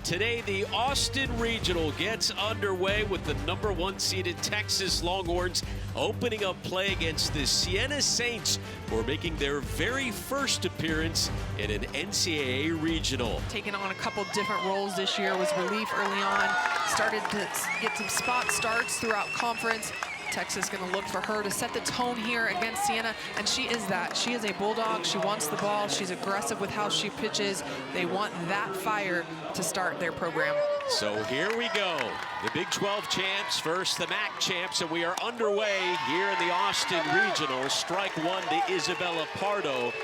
Today, the Austin Regional gets underway with the #1 seeded Texas Longhorns opening up play against the Siena Saints, who are making their very first appearance in an NCAA Regional. Taking on a couple different roles this year, was relief early on, started to get some spot starts throughout conference. Texas going to look for her to set the tone here against Siena, and she is that. She is a bulldog. She wants the ball. She's aggressive with how she pitches. They want that fire to start their program. So here we go. The Big 12 champs versus the MAC champs, and we are underway here in the Austin Regional. Strike one to Isabella Pardo,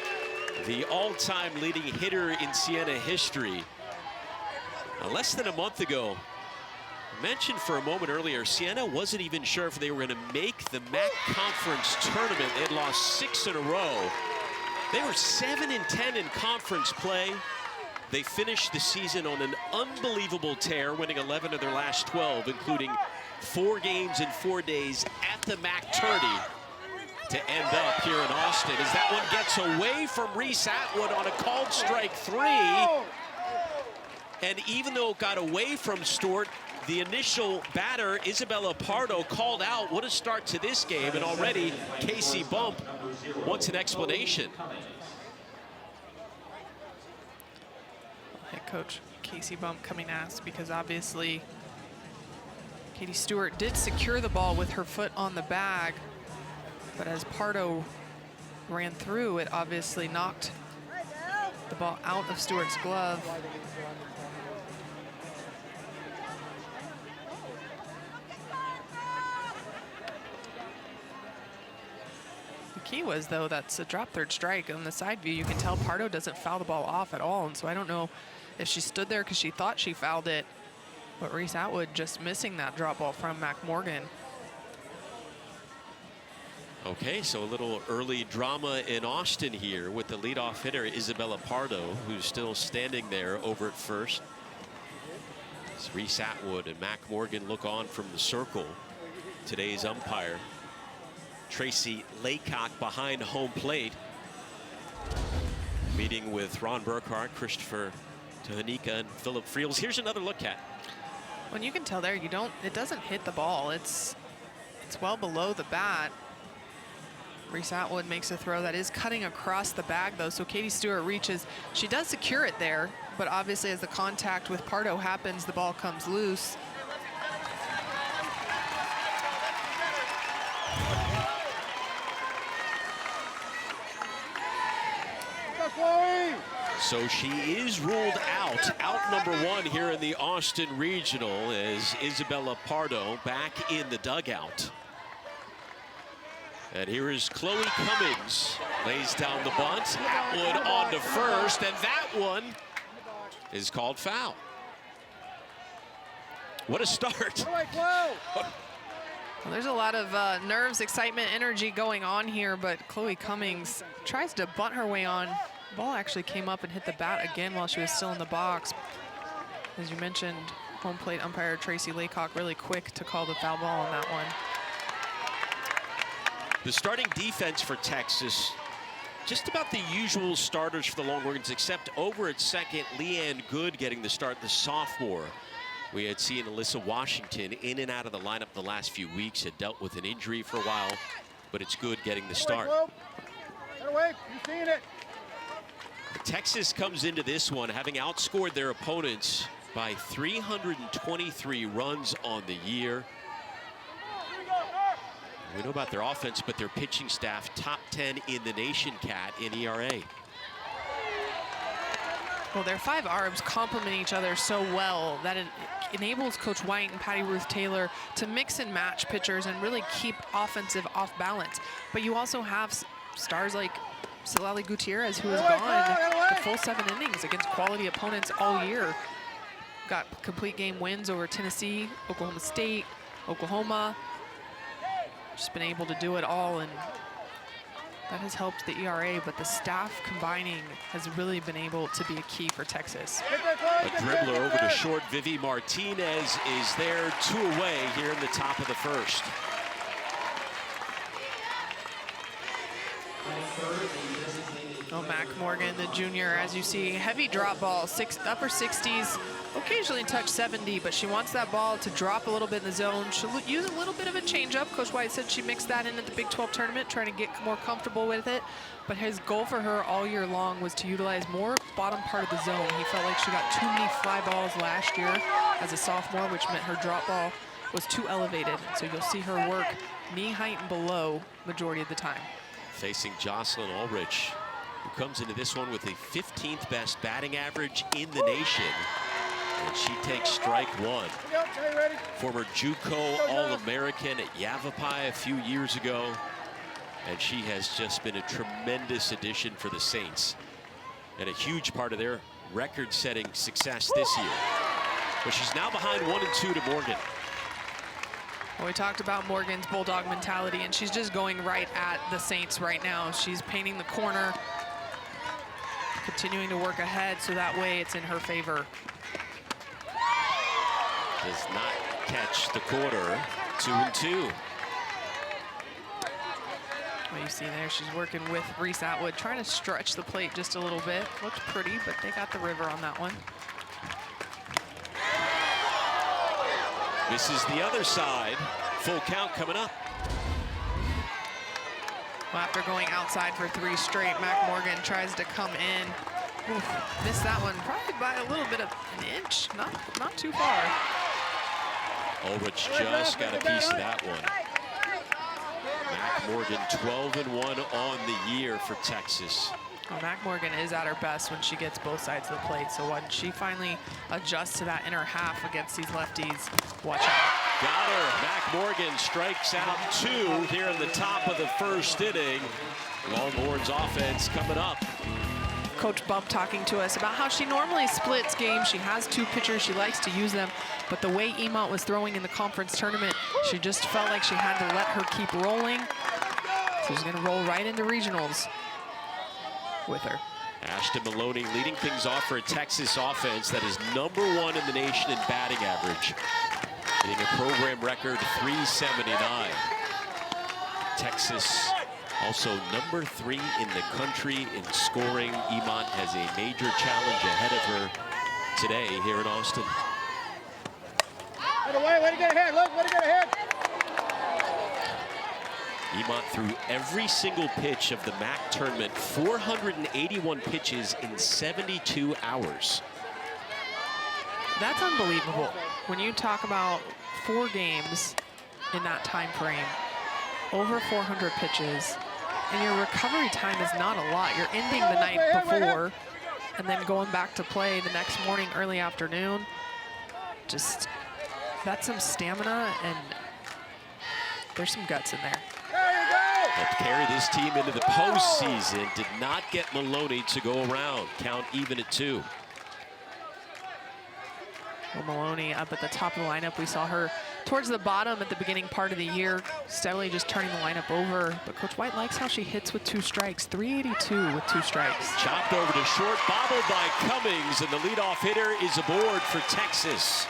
the all-time leading hitter in Siena history. Less than a month ago, mentioned for a moment earlier, Siena wasn't even sure if they were going to make the MAC conference tournament. They had lost 6 in a row. They were 7-10 in conference play. They finished the season on an unbelievable tear, winning 11 of their last 12, including 4 games in 4 days at the MAC tourney to end up here in Austin. As that one gets away from Reese Atwood on a called strike 3. And even though it got away from Stewart, the initial batter, Isabella Pardo, called out. What a start to this game, and already Casey Bump wants an explanation. Head coach Casey Bump coming asked because obviously Katie Stewart did secure the ball with her foot on the bag, but as Pardo ran through, it obviously knocked the ball out of Stewart's glove. Key was, though, that's a drop third strike. On the side view, you can tell Pardo doesn't foul the ball off at all, and so I don't know if she stood there because she thought she fouled it, but Reese Atwood just missing that drop ball from Mac Morgan. Okay, so a little early drama in Austin here with the leadoff hitter, Isabella Pardo, who's still standing there over at first. As Reese Atwood and Mac Morgan look on from the circle. Today's umpire, Tracy Laycock, behind home plate, meeting with Ron Burkhart, Christopher Tahanika, and Philip Friels. Here's another look at. When you can tell there, it doesn't hit the ball. It's well below the bat. Reese Atwood makes a throw that is cutting across the bag, though. So Katie Stewart reaches. She does secure it there, but obviously as the contact with Pardo happens, the ball comes loose. So she is ruled out #1 here in the Austin Regional, as Isabella Pardo back in the dugout. And here is Chloe Cummings, lays down the bunt, Atwood on to first, and that one is called foul. What a start. Well, there's a lot of nerves, excitement, energy going on here, but Chloe Cummings tries to bunt her way on. The ball actually came up and hit the bat again while she was still in the box. As you mentioned, home plate umpire Tracy Laycock really quick to call the foul ball on that one. The starting defense for Texas, just about the usual starters for the Longhorns, except over at second, Leanne Good getting the start, the sophomore. We had seen Alyssa Washington in and out of the lineup the last few weeks, had dealt with an injury for a while, but it's Good getting the start. Texas comes into this one having outscored their opponents by 323 runs on the year. We know about their offense, but their pitching staff, top 10 in the nation, Cat, in ERA. Well, their 5 arbs complement each other so well that it enables Coach White and Patty Ruth Taylor to mix and match pitchers and really keep offensive off balance. But you also have stars like Silali Gutierrez, who has gone the full 7 innings against quality opponents all year. Got complete game wins over Tennessee, Oklahoma State, Oklahoma. Just been able to do it all, and that has helped the ERA, but the staff combining has really been able to be a key for Texas. A dribbler over to short. Vivi Martinez is there, 2 away here in the top of the first. Oh, Mac Morgan, the junior, as you see, heavy drop ball, upper 60s, occasionally touch 70, but she wants that ball to drop a little bit in the zone. She'll use a little bit of a changeup. Coach White said she mixed that in at the Big 12 tournament, trying to get more comfortable with it. But his goal for her all year long was to utilize more bottom part of the zone. He felt like she got too many fly balls last year as a sophomore, which meant her drop ball was too elevated. So you'll see her work knee height and below majority of the time. Facing Jocelyn Ulrich, who comes into this one with the 15th best batting average in the nation. And she takes strike one. Former JUCO All-American at Yavapai a few years ago. And she has just been a tremendous addition for the Saints. And a huge part of their record-setting success this year. But she's now behind 1-2 to Morgan. Well, we talked about Morgan's bulldog mentality, and she's just going right at the Saints right now. She's painting the corner, continuing to work ahead, so that way it's in her favor. Does not catch the quarter. 2-2. Well, you see there, she's working with Reese Atwood, trying to stretch the plate just a little bit. Looked pretty, but they got the river on that one. This is the other side. Full count coming up. Well, after going outside for 3 straight, Mac Morgan tries to come in. Oof, missed that one probably by a little bit of an inch, not too far. Ulrich just got a piece of that one. Mac Morgan 12-1 on the year for Texas. Well, Mac Morgan is at her best when she gets both sides of the plate. So when she finally adjusts to that inner half against these lefties, watch out. Got her. Mac Morgan strikes out 2 here in the top of the first inning. Longhorns offense coming up. Coach Bump talking to us about how she normally splits games. She has 2 pitchers. She likes to use them. But the way Emont was throwing in the conference tournament, she just felt like she had to let her keep rolling. So she's going to roll right into regionals with her. Ashton Maloney leading things off for a Texas offense that is #1 in the nation in batting average, hitting a program record 379. Texas also #3 in the country in scoring. Emont has a major challenge ahead of her today here in Austin. Way to get ahead, look, way to get ahead. Emont threw every single pitch of the MAC tournament, 481 pitches in 72 hours. That's unbelievable. When you talk about 4 games in that time frame, over 400 pitches, and your recovery time is not a lot. You're ending the night before and then going back to play the next morning, early afternoon. Just, that's some stamina, and there's some guts in there. Helped carry this team into the postseason. Did not get Maloney to go around. Count even at 2. Well, Maloney up at the top of the lineup. We saw her towards the bottom at the beginning part of the year, steadily just turning the lineup over. But Coach White likes how she hits with 2 strikes. 382 with 2 strikes. Chopped over to short, bobbled by Cummings, and the leadoff hitter is aboard for Texas.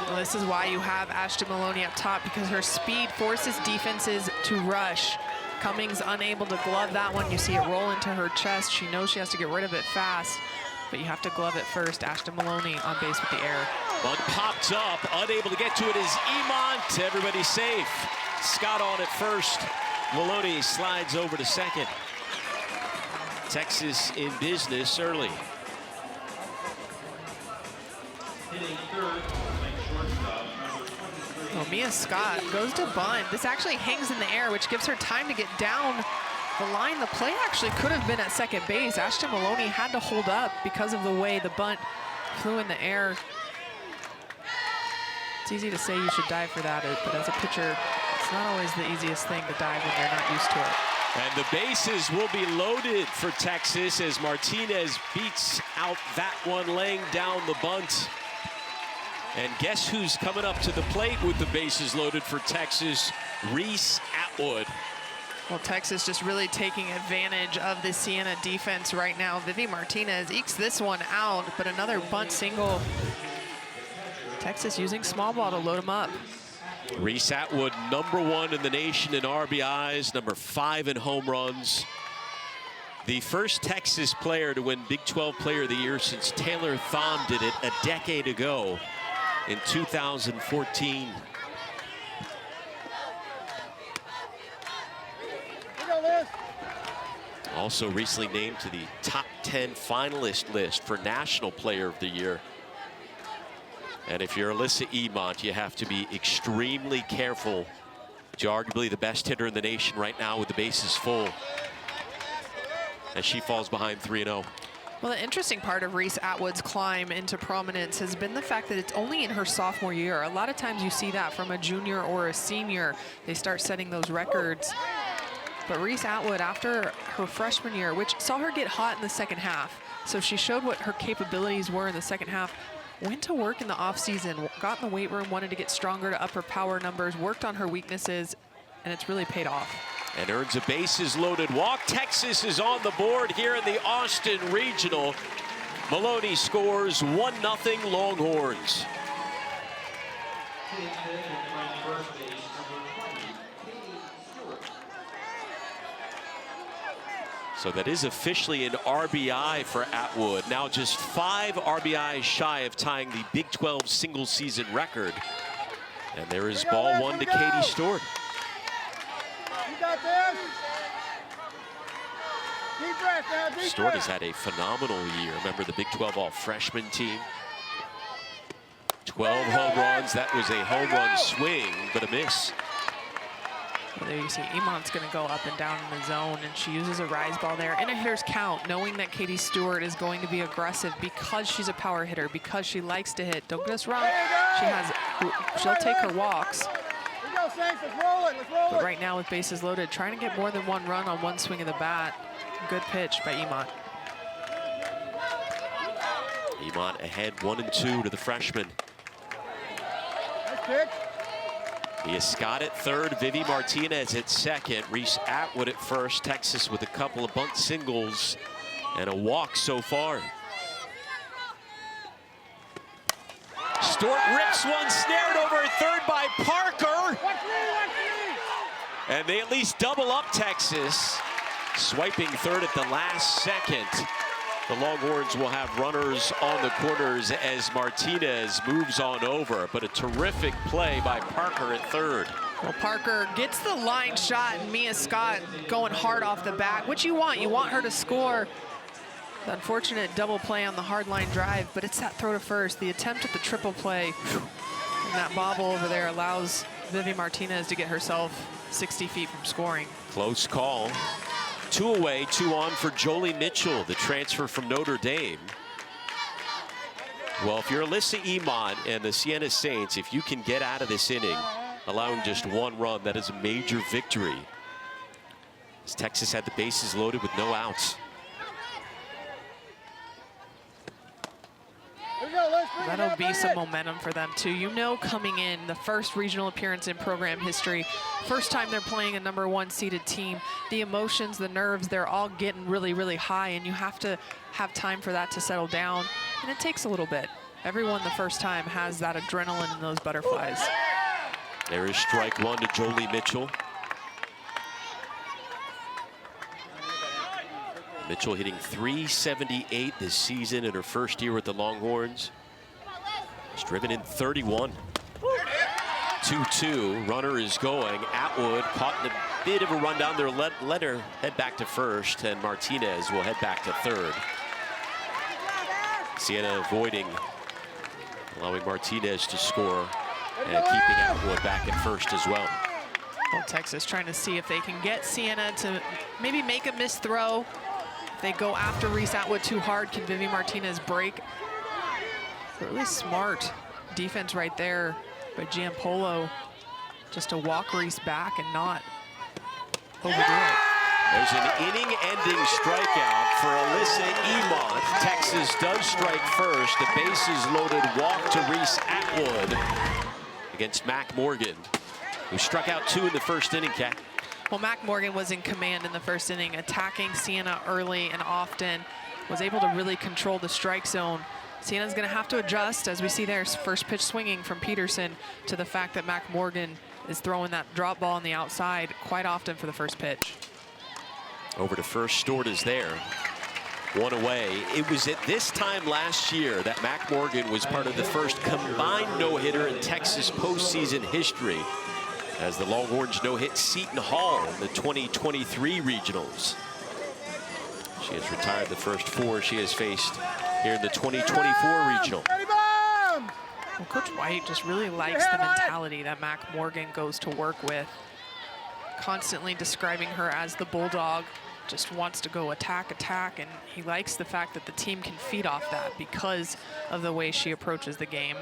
Well, this is why you have Ashton Maloney up top, because her speed forces defenses to rush. Cummings unable to glove that one. You see it roll into her chest. She knows she has to get rid of it fast, but you have to glove it first. Ashton Maloney on base with the air. Bunt popped up, unable to get to it is Emont. Everybody safe. Scott on at first. Maloney slides over to second. Texas in business early. Well, Mia Scott goes to bunt. This actually hangs in the air, which gives her time to get down the line. The play actually could have been at second base. Ashton Maloney had to hold up because of the way the bunt flew in the air. It's easy to say you should dive for that, but as a pitcher, it's not always the easiest thing to dive when you're not used to it. And the bases will be loaded for Texas as Martinez beats out that one, laying down the bunt. And guess who's coming up to the plate with the bases loaded for Texas? Reese Atwood. Well, Texas just really taking advantage of the Siena defense right now. Vivi Martinez ekes this one out, but another bunt single Texas using small ball to load them up. Reese Atwood, #1 in the nation in RBIs, #5 in home runs. The first Texas player to win Big 12 Player of the Year since Taylor Thom did it a decade ago in 2014. Also recently named to the top 10 finalist list for National Player of the Year. And if you're Alyssa Emont, you have to be extremely careful. She's arguably the best hitter in the nation right now with the bases full, as she falls behind 3-0. Well, the interesting part of Reese Atwood's climb into prominence has been the fact that it's only in her sophomore year. A lot of times you see that from a junior or a senior. They start setting those records. But Reese Atwood, after her freshman year, which saw her get hot in the second half, so she showed what her capabilities were in the second half, went to work in the offseason, got in the weight room, wanted to get stronger to up her power numbers, worked on her weaknesses, and it's really paid off. And earns a bases loaded walk. Texas is on the board here in the Austin Regional. Maloney scores 1-0 Longhorns. So that is officially an RBI for Atwood. Now just 5 RBIs shy of tying the Big 12 single season record. And there is ball 1 to Katie Stewart. You got this. Deep breath now, deep Stewart breath. has had a phenomenal year. Remember the Big 12 all-freshman team? 12 home runs. That was a home run swing, but a miss. Well, there you see Emont's going to go up and down in the zone, and she uses a rise ball there in a hitter's count, knowing that Katie Stewart is going to be aggressive because she's a power hitter, because she likes to hit. Don't get us wrong. She'll take her walks. Let's roll it, let's roll But it. right now with bases loaded, trying to get more than 1 run on 1 swing of the bat. Good pitch by Emont. Emont ahead 1-2 to the freshman. Nice pitch. Mia Scott at third, Vivi Martinez at second, Reese Atwood at first. Texas with a couple of bunt singles and a walk so far. Stewart rips one, snared over at third by Parker. And they at least double up Texas. Swiping third at the last second. The Longhorns will have runners on the corners as Martinez moves on over, but a terrific play by Parker at third. Well, Parker gets the line shot, and Mia Scott going hard off the bat. What you want her to score. The unfortunate double play on the hard line drive, but it's that throw to first. The attempt at the triple play, and that bobble over there allows Vivi Martinez to get herself 60 feet from scoring. Close call. 2 away, 2 on for Jolie Mitchell, the transfer from Notre Dame. Well, if you're Alyssa Emont and the Siena Saints, if you can get out of this inning, allowing just 1 run, that is a major victory. As Texas had the bases loaded with no outs. That'll be some momentum for them too. You know, coming in, the first regional appearance in program history, first time they're playing a #1 seeded team, the emotions, the nerves, they're all getting really, really high, and you have to have time for that to settle down, and it takes a little bit. Everyone the first time has that adrenaline and those butterflies. There is strike 1 to Jolie Mitchell. Mitchell hitting .378 this season in her first year with the Longhorns. She's driven in 31. 2-2, runner is going. Atwood caught in a bit of a rundown there. Let her head back to first, and Martinez will head back to third. Siena avoiding, allowing Martinez to score, and keeping Atwood back at first as well. Well, Texas trying to see if they can get Siena to maybe make a missed throw. If they go after Reese Atwood too hard, can Vivi Martinez break? Really smart defense right there by Giampolo, just to walk Reese back and not overdo it. There's an inning-ending strikeout for Alyssa Emont. Texas does strike first. The bases loaded walk to Reese Atwood against Mac Morgan, who struck out 2 in the first inning, Kat. Well, Mac Morgan was in command in the first inning, attacking Siena early and often, was able to really control the strike zone. Siena's going to have to adjust, as we see there, first pitch swinging from Peterson, to the fact that Mac Morgan is throwing that drop ball on the outside quite often for the first pitch. Over to first, Stewart is there. One away. It was at this time last year that Mac Morgan was part of the first combined no-hitter in Texas postseason history, as the Longhorns no-hit Seton Hall in the 2023 regionals. She has retired the first 4 she has faced here in the 2024 regional. Well, Coach White just really likes the mentality that Mac Morgan goes to work with, constantly describing her as the bulldog, just wants to go attack, and he likes the fact that the team can feed off that because of the way she approaches the game.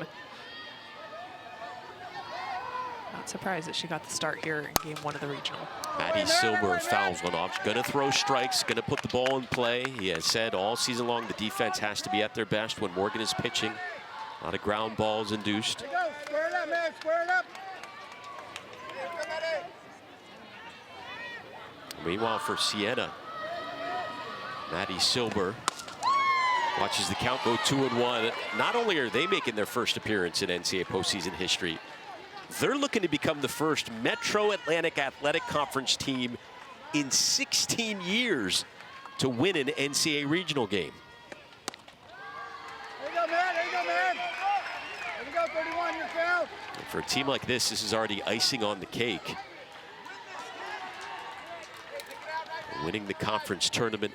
Not surprised that she got the start here in game 1 of the regional. Maddie Silber fouls one off. Going to throw strikes, going to put the ball in play. He has said all season long the defense has to be at their best when Morgan is pitching. A lot of ground balls induced. Square it up, man. Square it up. Meanwhile, for Siena, Maddie Silber watches the count go 2-1. Not only are they making their first appearance in NCAA postseason history, they're looking to become the first Metro Atlantic Athletic Conference team in 16 years to win an NCAA regional game. There you go, man. There you go, man. There you go, 31, your count. And for a team like this is already icing on the cake. Winning the conference tournament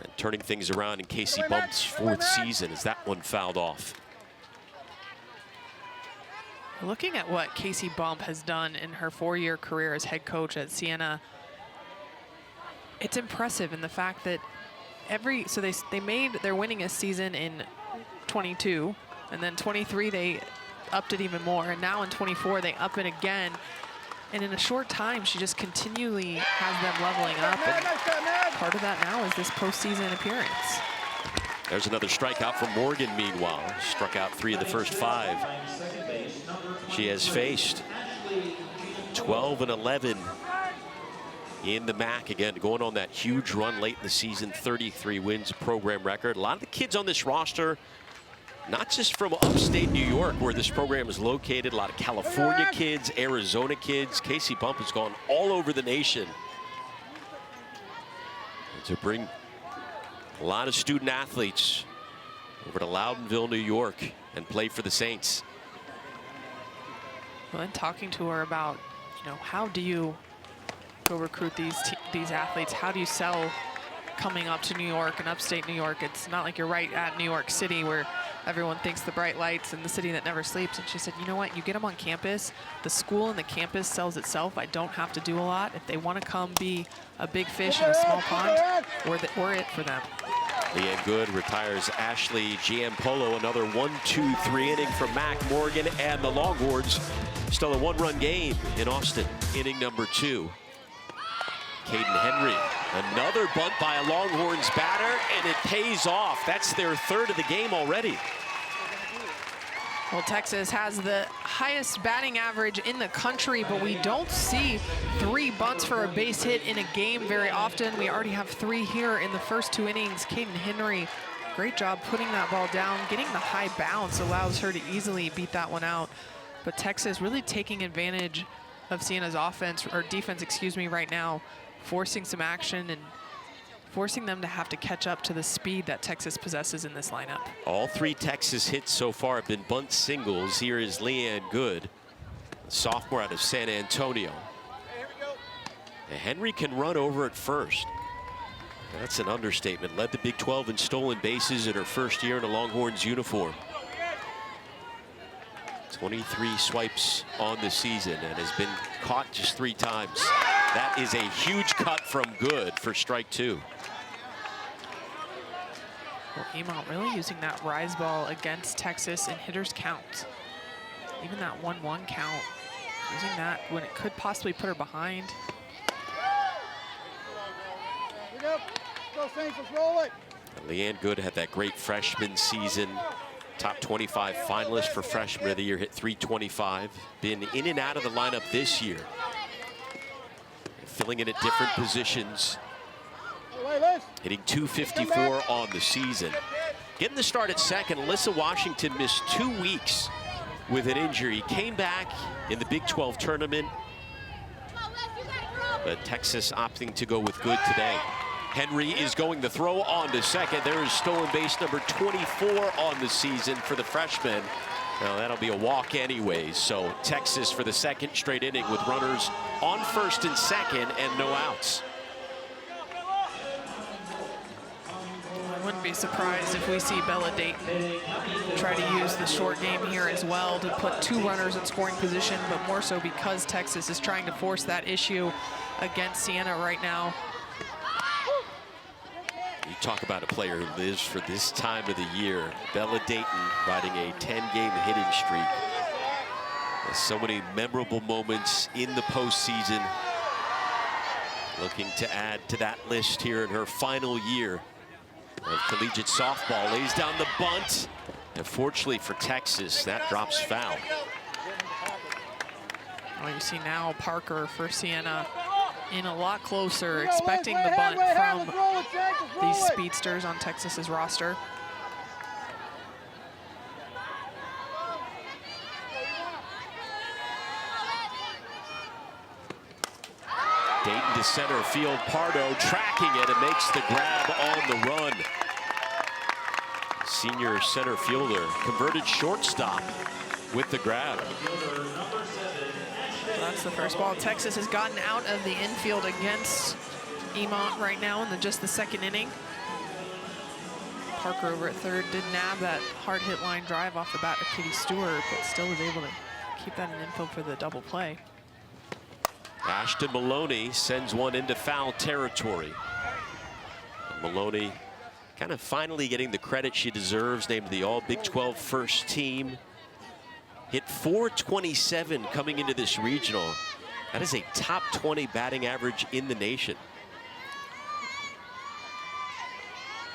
and turning things around in Casey Bump's 4th season as that one fouled off. Looking at what Casey Bump has done in her 4-year career as head coach at Siena, it's impressive in the fact that they made their winningest season in 22, and then 23 they upped it even more, and now in 24 they up it again. And in a short time, she just continually has them leveling up. And part of that now is this postseason appearance. There's another strikeout from Morgan, meanwhile. Struck out 3 of the first 5 she has faced. 12-11 in the MAC. Again, going on that huge run late in the season. 33 wins, program record. A lot of the kids on this roster, not just from upstate New York, where this program is located. A lot of California kids, Arizona kids. Casey Bump has gone all over the nation to bring a lot of student athletes over to Loudonville, New York, and play for the Saints. Well, and talking to her about, how do you go recruit these athletes? How do you sell coming up to New York and upstate New York? It's not like you're right at New York City where everyone thinks the bright lights and the city that never sleeps. And she said, you know what, you get them on campus, the school and the campus sells itself. I don't have to do a lot. If they want to come be a big fish in a small pond, we're it for them. Leanne Good retires Ashley Giampolo. Another 1-2-3 inning from Mac Morgan, and the Longhorns still a 1-run game in Austin. Inning number 2. Caden Henry, another bunt by a Longhorns batter, and it pays off. That's their 3rd of the game already. Well, Texas has the highest batting average in the country, but we don't see 3 bunts for a base hit in a game very often. We already have 3 here in the first 2 innings. Caden Henry, great job putting that ball down. Getting the high bounce allows her to easily beat that one out. But Texas really taking advantage of Siena's defense, right now, forcing some action and forcing them to have to catch up to the speed that Texas possesses in this lineup. All 3 Texas hits so far have been bunt singles. Here is Leanne Good, a sophomore out of San Antonio. And Henry can run over at first. That's an understatement. Led the Big 12 in stolen bases in her first year in a Longhorns uniform. 23 swipes on the season and has been caught just 3 times. That is a huge cut from Good for strike 2. Well, Emont really using that rise ball against Texas in hitters count. Even that 1-1 count, using that when it could possibly put her behind. Go, Saints, let's roll it. Leanne Good had that great freshman season. Top 25 finalist for freshman of the year, hit .325. Been in and out of the lineup this year. Filling in at different positions. Hitting .254 on the season. Getting the start at second, Alyssa Washington missed 2 weeks with an injury. Came back in the Big 12 tournament, but Texas opting to go with good today. Henry is going to throw on to second. There is stolen base number 24 on the season for the freshman. Now that'll be a walk anyways. So Texas for the second straight inning with runners on first and second and no outs. I wouldn't be surprised if we see Bella Dayton try to use the short game here as well to put 2 runners in scoring position, but more so because Texas is trying to force that issue against Siena right now. You talk about a player who lives for this time of the year. Bella Dayton riding a 10-game hitting streak. There's so many memorable moments in the postseason. Looking to add to that list here in her final year of collegiate softball. Lays down the bunt. And fortunately for Texas, that drops foul. Well, you see now Parker for Siena in a lot closer, expecting the bunt from these speedsters on Texas's roster. Dayton to center field. Pardo tracking it and makes the grab on the run. Senior center fielder, converted shortstop with the grab. That's the first ball. Texas has gotten out of the infield against Emont right now in just the second inning. Parker over at third did nab that hard hit line drive off the bat of Kitty Stewart, but still was able to keep that in infield for the double play. Ashton Maloney sends one into foul territory. Maloney kind of finally getting the credit she deserves, named the All Big 12 first team. Hit .427 coming into this regional. That is a top 20 batting average in the nation.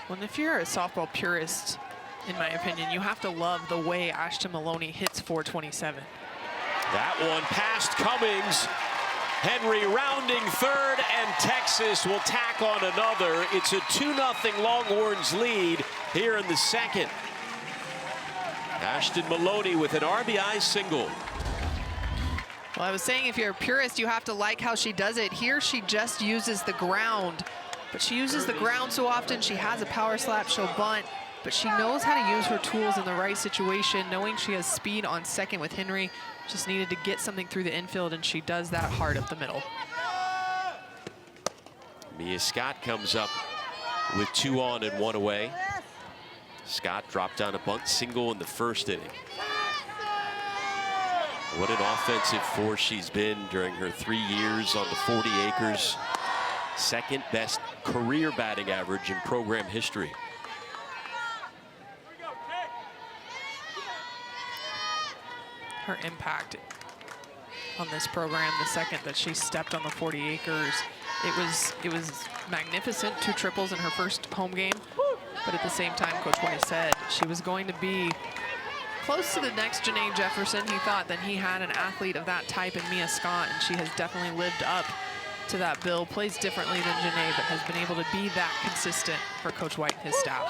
Well, if you're a softball purist, in my opinion, you have to love the way Ashton Maloney hits .427. That one past Cummings. Henry rounding third, and Texas will tack on another. It's a 2-0 Longhorns lead here in the second. Ashton Maloney with an RBI single. Well, I was saying if you're a purist, you have to like how she does it. Here she just uses the ground, but she uses the ground so often. She has a power slap, she'll bunt, but she knows how to use her tools in the right situation, knowing she has speed on second with Henry. Just needed to get something through the infield, and she does that hard up the middle. Mia Scott comes up with 2 on and 1 away. Scott dropped down a bunt single in the first inning. What an offensive force she's been during her 3 years on the 40 acres. Second best career batting average in program history. Her impact on this program, the second that she stepped on the 40 acres, it was magnificent. 2 triples in her first home game. But at the same time, Coach White said she was going to be close to the next Janae Jefferson. He thought that he had an athlete of that type in Mia Scott, and she has definitely lived up to that bill. Plays differently than Janae, but has been able to be that consistent for Coach White and his staff.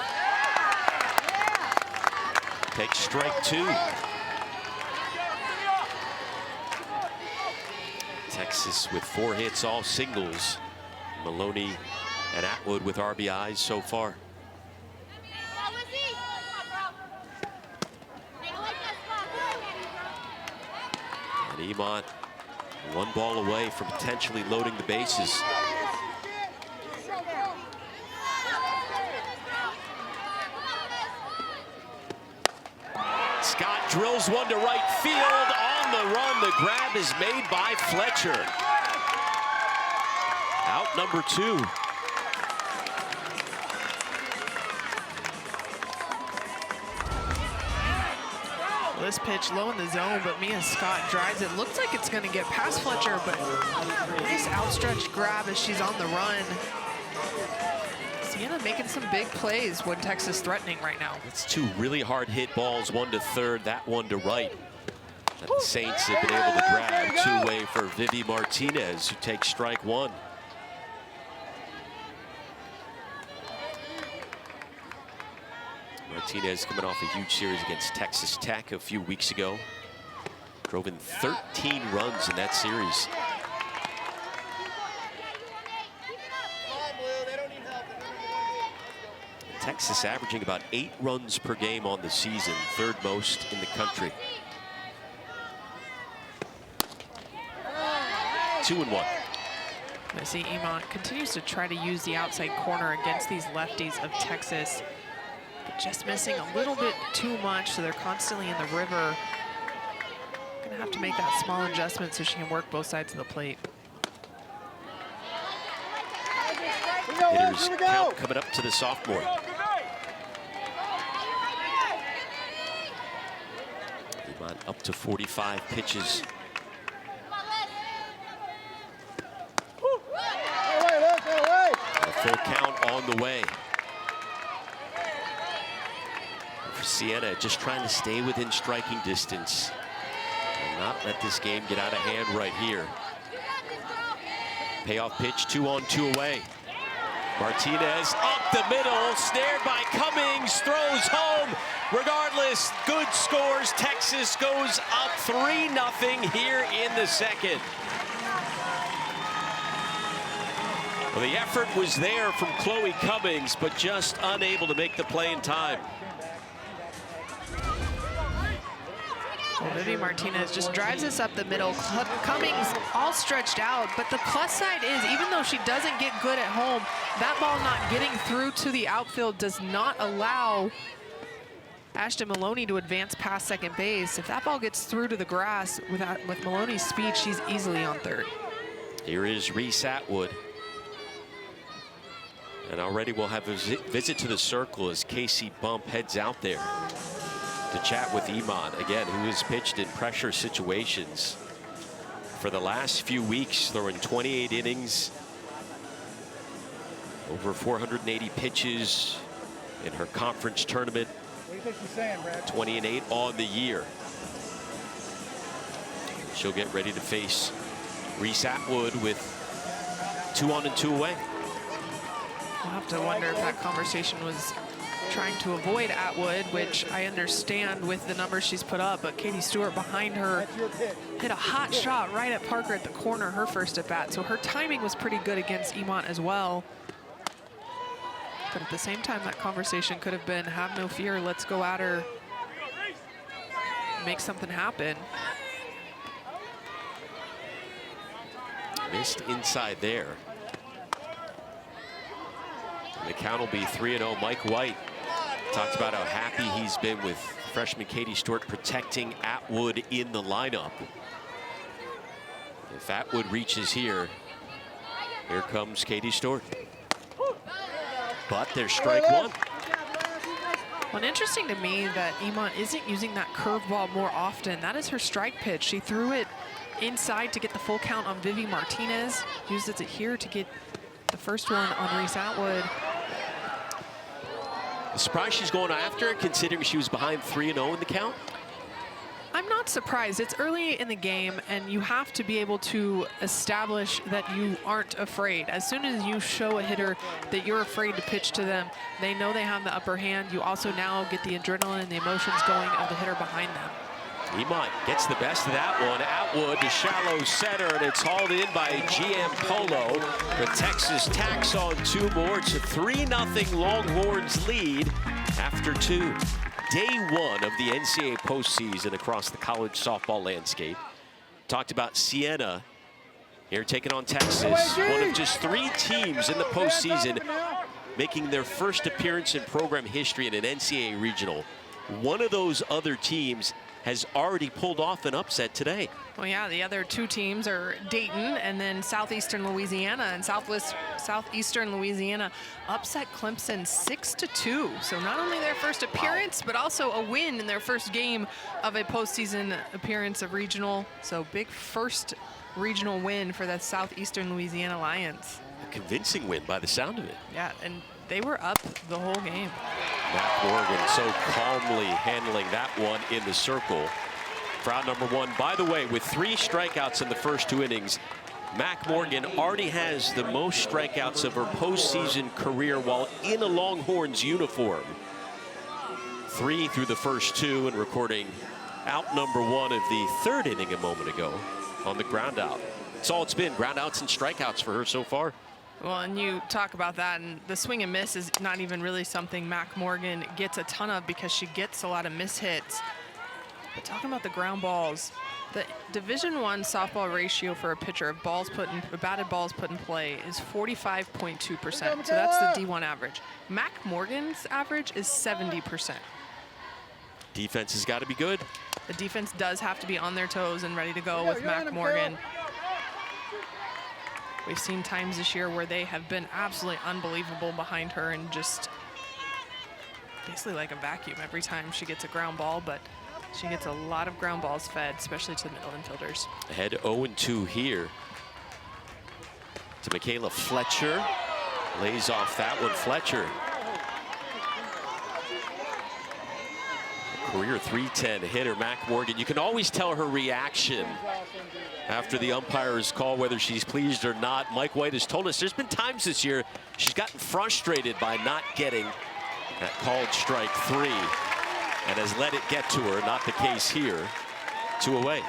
Takes strike 2. Texas with 4 hits, all singles. Maloney and Atwood with RBIs so far. And Emont 1 ball away from potentially loading the bases. Scott drills one to right field. On the run, the grab is made by Fletcher. Out number 2. This pitch low in the zone, but Mia Scott drives it. Looks like it's going to get past Fletcher, but nice outstretched grab as she's on the run. Siena making some big plays when Texas threatening right now. It's 2 really hard hit balls, 1 to third, that one to right. That the Saints have been able to grab 2-way for Vivi Martinez, who takes strike 1. Martinez coming off a huge series against Texas Tech a few weeks ago. Drove in 13 runs in that series. Texas averaging about 8 runs per game on the season, 3rd most in the country. 2-1. I see Emont continues to try to use the outside corner against these lefties of Texas, but just missing a little bit too much, so they're constantly in the river. Gonna have to make that small adjustment so she can work both sides of the plate. Hitters count coming up to the sophomore. Emont up to 45 pitches. A full count on the way. For Siena, just trying to stay within striking distance and not let this game get out of hand right here. Payoff pitch, 2-on-2 away. Martinez up the middle, snared by Cummings, throws home. Regardless, good scores. Texas goes up 3-0 here in the second. Well, the effort was there from Chloe Cummings, but just unable to make the play in time. Well, Vivi Martinez just drives this up the middle. Cummings all stretched out, but the plus side is, even though she doesn't get good at home, that ball not getting through to the outfield does not allow Ashton Maloney to advance past second base. If that ball gets through to the grass with Maloney's speed, she's easily on 3rd. Here is Reese Atwood. And already we'll have a visit to the circle as Casey Bump heads out there to chat with Emont, again, who has pitched in pressure situations for the last few weeks, throwing 28 innings, over 480 pitches in her conference tournament. What do you think she's saying, Brad? 20-8 on the year. She'll get ready to face Reese Atwood with 2-on-2 away. We'll have to wonder if that conversation was trying to avoid Atwood, which I understand with the numbers she's put up, but Katie Stewart behind her hit a hot shot right at Parker at the corner her first at bat, so her timing was pretty good against Emont as well. But at the same time, that conversation could have been, have no fear, let's go at her, make something happen. Missed inside there. And the count will be 3-0. Mike White talked about how happy he's been with freshman Katie Stewart protecting Atwood in the lineup. If Atwood reaches here comes Katie Stewart. But there's strike 1. Well, interesting to me that Emont isn't using that curveball more often. That is her strike pitch. She threw it inside to get the full count on Vivi Martinez. Uses it here to get the first one on Reese Atwood. Surprised she's going after it, considering she was behind 3-0 in the count? I'm not surprised. It's early in the game, and you have to be able to establish that you aren't afraid. As soon as you show a hitter that you're afraid to pitch to them, they know they have the upper hand. You also now get the adrenaline and the emotions going of the hitter behind them. Emont gets the best of that one. Atwood to shallow center, and it's hauled in by GM Polo. The Texas tacks on 2 more. It's a 3-0 Longhorns lead after 2. Day 1 of the NCAA postseason across the college softball landscape. Talked about Siena here taking on Texas. One of just 3 teams in the postseason making their first appearance in program history in an NCAA regional. One of those other teams has already pulled off an upset today. Well, yeah, the other 2 teams are Dayton and then Southeastern Louisiana, and Southeastern Louisiana upset Clemson 6-2. So not only their first appearance, but also a win in their first game of a postseason appearance of regional. So big first regional win for the Southeastern Louisiana Lions. A convincing win by the sound of it. Yeah, and they were up the whole game. Mac Morgan so calmly handling that one in the circle. For out number 1, by the way, with 3 strikeouts in the first 2 innings, Mac Morgan already has the most strikeouts of her postseason career while in a Longhorns uniform. 3 through the first 2 and recording out number 1 of the 3rd inning a moment ago on the ground out. That's all it's been, ground outs and strikeouts for her so far. Well, and you talk about that, and the swing and miss is not even really something Mac Morgan gets a ton of because she gets a lot of miss hits. But talking about the ground balls, the Division I softball ratio for a pitcher of batted balls put in play is 45.2%. So that's the D1 average. Mac Morgan's average is 70%. Defense has got to be good. The defense does have to be on their toes and ready to go with Mac Morgan. We've seen times this year where they have been absolutely unbelievable behind her and just basically like a vacuum every time she gets a ground ball, but she gets a lot of ground balls fed, especially to the middle infielders. Ahead 0-2 here to Michaela Fletcher. Lays off that one. Fletcher, career .310 hitter. Mac Morgan, you can always tell her reaction after the umpire's call, whether she's pleased or not. Mike White has told us there's been times this year she's gotten frustrated by not getting that called strike 3 and has let it get to her. Not the case here. 2 away.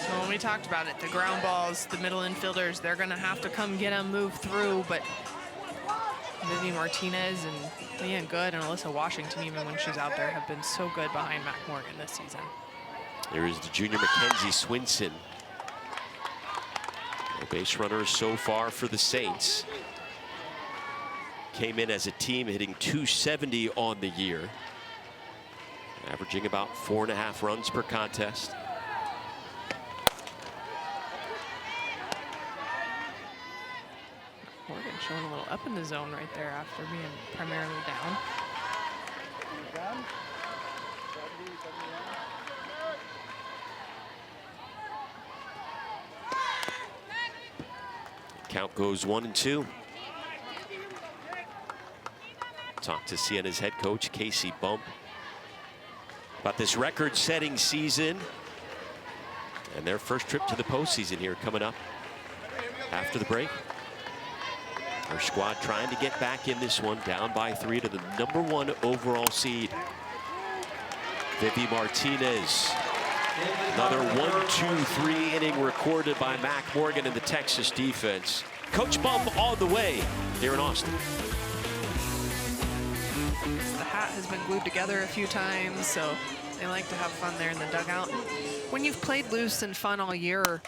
So when we talked about it, the ground balls, the middle infielders, they're going to have to come get them, move through, but Vivi Martinez and Leanne Good and Alyssa Washington, even when she's out there, have been so good behind Mac Morgan this season. There is the junior Mackenzie Swinson. The base runner so far for the Saints. Came in as a team hitting .270 on the year, averaging about 4.5 runs per contest. Morgan showing a little up in the zone right there after being primarily down. Count goes 1-2. Talk to Siena's head coach, Casey Bump, about this record-setting season and their first trip to the postseason here coming up after the break. Our squad trying to get back in this one, down by 3 to the #1 overall seed. Vivi Martinez. Another 1-2-3 inning recorded by Mac Morgan in the Texas defense. Coach Bump all the way here in Austin. The hat has been glued together a few times, so they like to have fun there in the dugout. When you've played loose and fun all year.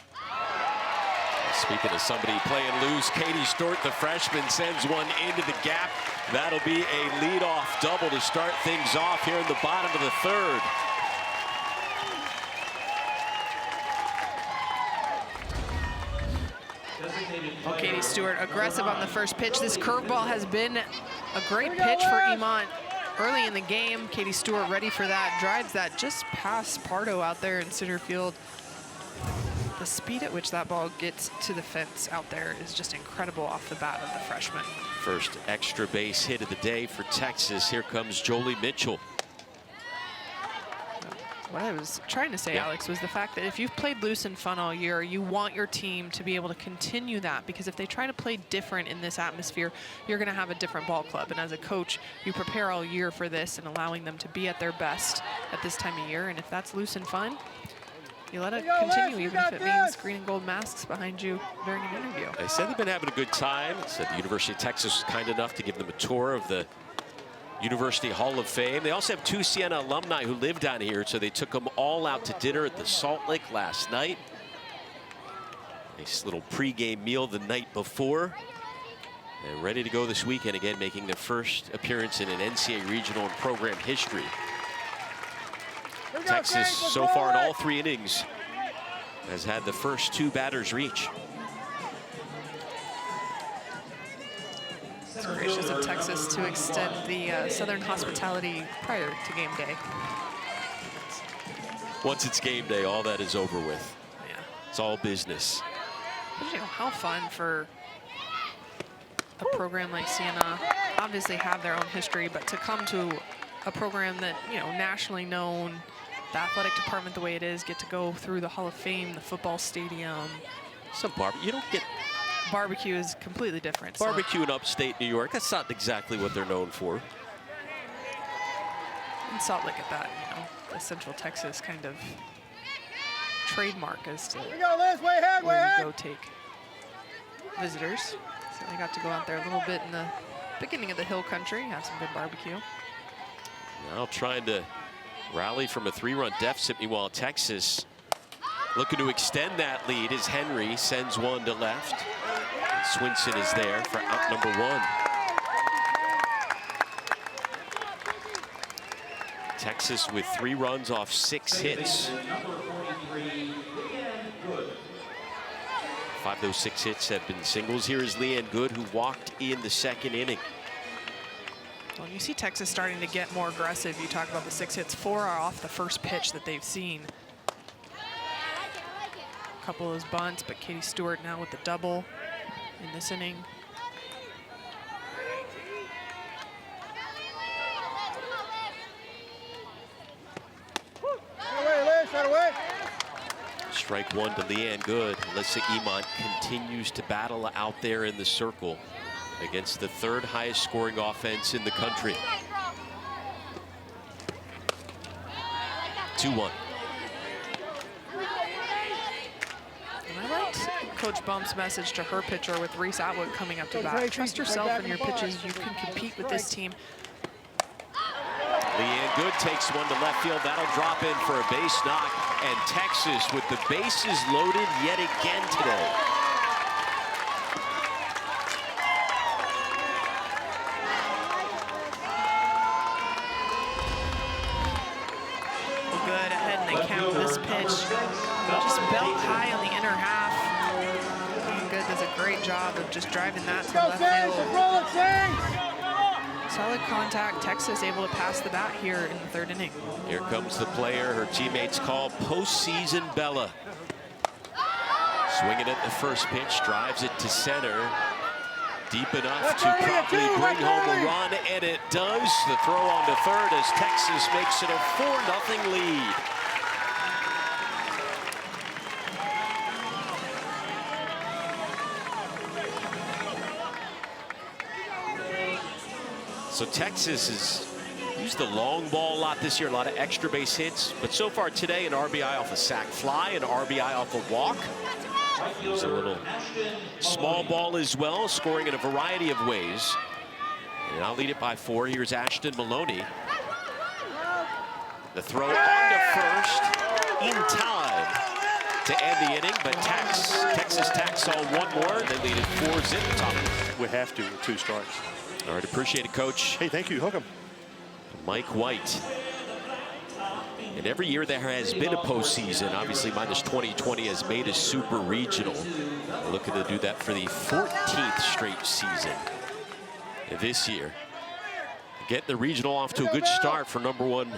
Speaking of somebody playing loose, Katie Stewart, the freshman, sends one into the gap. That'll be a leadoff double to start things off here in the bottom of the 3rd. Well, Katie Stewart aggressive on the first pitch. This curveball has been a great pitch for Emont early in the game. Katie Stewart ready for that, drives that just past Pardo out there in center field. The speed at which that ball gets to the fence out there is just incredible off the bat of the freshman. First extra base hit of the day for Texas. Here comes Jolie Mitchell. What I was trying to say, Alex, was the fact that if you've played loose and fun all year, you want your team to be able to continue that, because if they try to play different in this atmosphere, you're going to have a different ball club. And as a coach, you prepare all year for this and allowing them to be at their best at this time of year. And if that's loose and fun, you let it continue, even if it means green and gold masks behind you during an interview. They said they've been having a good time. They said the University of Texas was kind enough to give them a tour of the University Hall of Fame. They also have 2 Siena alumni who live down here, so they took them all out to dinner at the Salt Lake last night. Nice little pregame meal the night before. And ready to go this weekend again, making their first appearance in an NCAA regional in program history. Texas, so far in all 3 innings, has had the first 2 batters reach. It's gracious of Texas to extend the Southern hospitality prior to game day. Once it's game day, all that is over with. Yeah. It's all business. But, you know, how fun for a program like Siena, obviously have their own history, but to come to a program that, you know, nationally known, the athletic department the way it is, get to go through the Hall of Fame, the football stadium. You don't get barbecue is completely different. So. Barbecue in upstate New York, that's not exactly what they're known for. In Salt Lake at that, you know, the Central Texas kind of trademark as to Here we go, Liz, way ahead, way where you ahead. go take visitors. So I got to go out there a little bit in the beginning of the hill country, have some good barbecue. Now trying to rally from a 3-run deficit. Meanwhile, Texas looking to extend that lead as Henry sends one to left. Swinson is there for out number 1. Texas with 3 runs off 6 hits. 5 of those 6 hits have been singles. Here is Leanne Good, who walked in the 2nd inning. Well, you see Texas starting to get more aggressive. You talk about the 6 hits, 4 are off the first pitch that they've seen. A couple of those bunts, but Katie Stewart now with the double in this inning. Strike 1 to Leanne Good. Alyssa Emont continues to battle out there in the circle against the 3rd highest scoring offense in the country. 2-1. And I liked Coach Bump's message to her pitcher with Reese Atwood coming up to bat. Trust yourself in your pitches. You can compete with this team. Leanne Good takes one to left field. That'll drop in for a base knock. And Texas with the bases loaded yet again today. Good ahead in the count. This pitch just belt high on the inner half. Good does a great job of just driving that to left field. Solid contact. Texas able to pass the bat here in the 3rd inning. Here comes the player her teammates call postseason Bella. Swinging at the first pitch, drives it to center. Deep enough to probably bring home a run, and it does. The throw on to 3rd as Texas makes it a 4-0 lead. So Texas has used the long ball a lot this year, a lot of extra base hits. But so far today, an RBI off a sac fly, an RBI off a walk. There's a little small ball as well, scoring in a variety of ways. And I'll lead it by 4. Here's Ashton Maloney. The throw on to first in time to end the inning, but Texas tacks on one more. They lead it 4-zip. Top. We have to with 2 strikes. All right, appreciate it, Coach. Hey, thank you. Hook 'em. Mike White. And every year there has been a postseason. Obviously, minus 2020 has made a super regional. They're looking to do that for the 14th straight season this year. Getting the regional off to a good start for number 1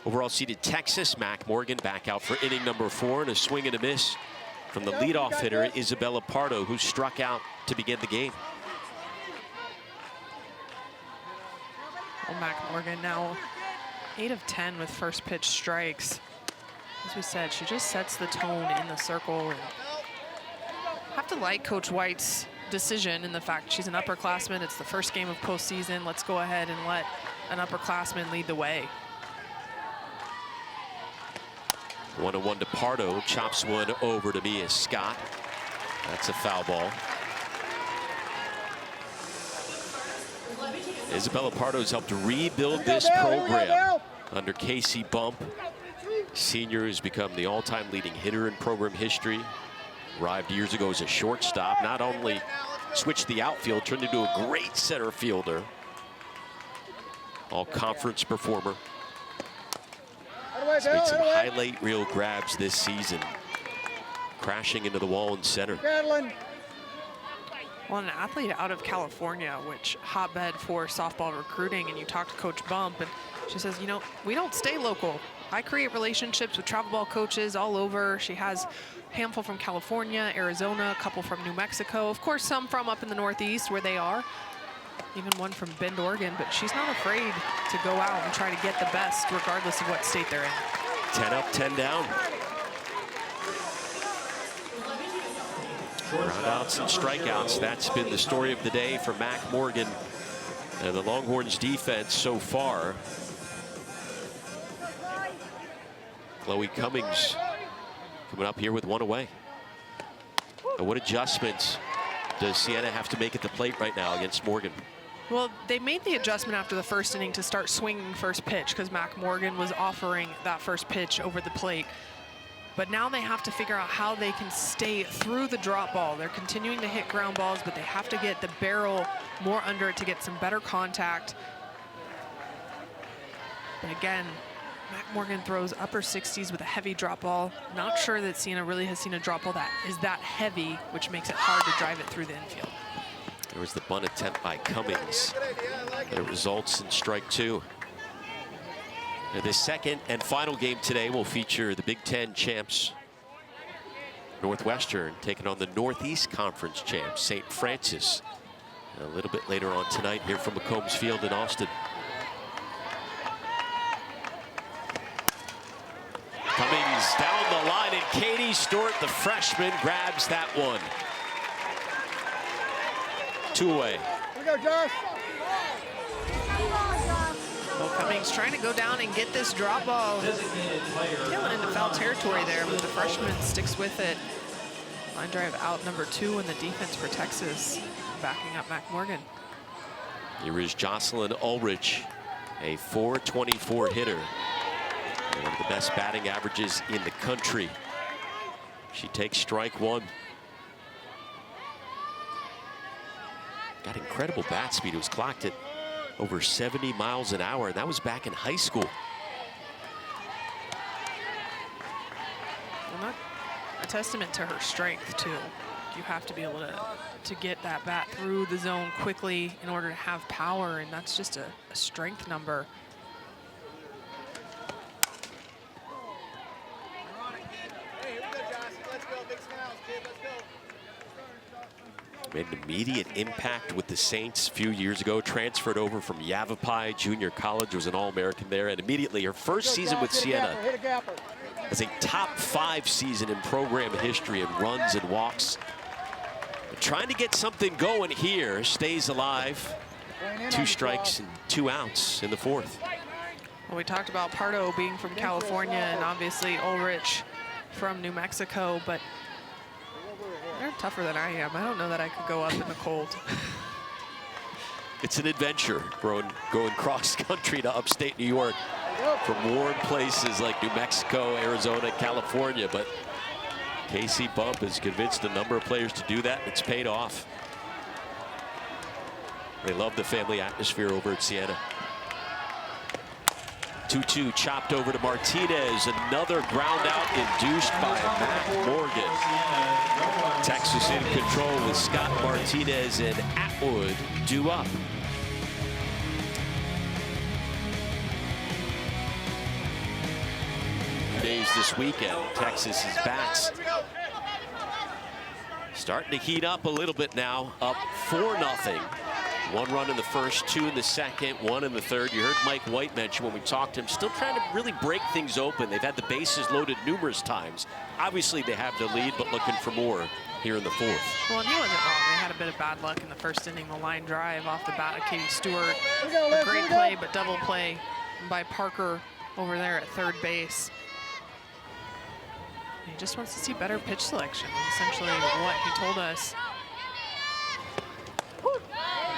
overall seeded Texas. Mac Morgan back out for inning number 4, and a swing and a miss from the leadoff hitter, Isabella Pardo, who struck out to begin the game. Well, Mac Morgan now 8 of 10 with first pitch strikes. As we said, she just sets the tone in the circle. And have to like Coach White's decision in the fact she's an upperclassman. It's the first game of postseason. Let's go ahead and let an upperclassman lead the way. 1-1 to Pardo, chops one over to Mia Scott. That's a foul ball. Isabella Pardo has helped rebuild this program under Casey Bump. Senior has become the all-time leading hitter in program history. Arrived years ago as a shortstop. Not only switched the outfield, turned into a great center fielder. All-conference performer. He's made some highlight reel grabs this season. Crashing into the wall in center. Well, an athlete out of California, which hotbed for softball recruiting, and you talk to Coach Bump, and she says, you know, we don't stay local. I create relationships with travel ball coaches all over. She has a handful from California, Arizona, a couple from New Mexico, of course, some from up in the Northeast where they are, even one from Bend, Oregon, but she's not afraid to go out and try to get the best regardless of what state they're in. 10 up, 10 down. Groundouts and strikeouts, that's been the story of the day for Mac Morgan and the Longhorns defense so far. Chloe Cummings coming up here with one away. And what adjustments does Siena have to make at the plate right now against Morgan? Well, they made the adjustment after the first inning to start swinging first pitch because Mac Morgan was offering that first pitch over the plate. But now they have to figure out how they can stay through the drop ball. They're continuing to hit ground balls, but they have to get the barrel more under it to get some better contact. But again, Mac Morgan throws upper 60s with a heavy drop ball. Not sure that Siena really has seen a drop ball that is that heavy, which makes it hard to drive it through the infield. There was the bunt attempt by Cummings that results in strike two. Now, the second and final game today will feature the Big Ten champs, Northwestern, taking on the Northeast Conference champs, St. Francis. A little bit later on tonight here from McCombs Field in Austin. Cummings down the line, and Katie Stewart, the freshman, grabs that one. 2 away. Here we go, Josh. Well, Cummings trying to go down and get this drop ball. Killing into foul territory there, but the freshman sticks with it. Line drive out number 2, and the defense for Texas backing up Mac Morgan. Here is Jocelyn Ulrich, a .424 hitter. One of the best batting averages in the country. She takes strike one. Got incredible bat speed. It was clocked at over 70 miles an hour, and that was back in high school. Well, not a testament to her strength, too. You have to be able to get that bat through the zone quickly in order to have power, and that's just a strength number. Made an immediate impact with the Saints a few years ago. Transferred over from Yavapai Junior College, was an All-American there, and immediately her first season with Siena as a top 5 season in program history in runs and walks. But trying to get something going here, stays alive. 2 strikes and 2 outs in the 4th. Well, we talked about Pardo being from California and obviously Ulrich from New Mexico, but they're tougher than I am. I don't know that I could go up in the cold. It's an adventure going cross country to upstate New York from warm places like New Mexico, Arizona, California. But Casey Bump has convinced a number of players to do that. It's paid off. They love the family atmosphere over at Siena. 2-2 chopped over to Martinez. Another ground out induced by Mac Morgan. Texas in control with Scott Martinez and Atwood due up. Days this weekend, Texas's bats starting to heat up a little bit now, up 4-0. 1 run in the first, 2 in the second, 1 in the third. You heard Mike White mention when we talked to him, still trying to really break things open. They've had the bases loaded numerous times. Obviously, they have the lead, but looking for more here in the 4th. Well, and he wasn't wrong. They had a bit of bad luck in the first inning. The line drive off the bat of Katie Stewart. A great play, but double play by Parker over there at third base. He just wants to see better pitch selection, essentially what he told us.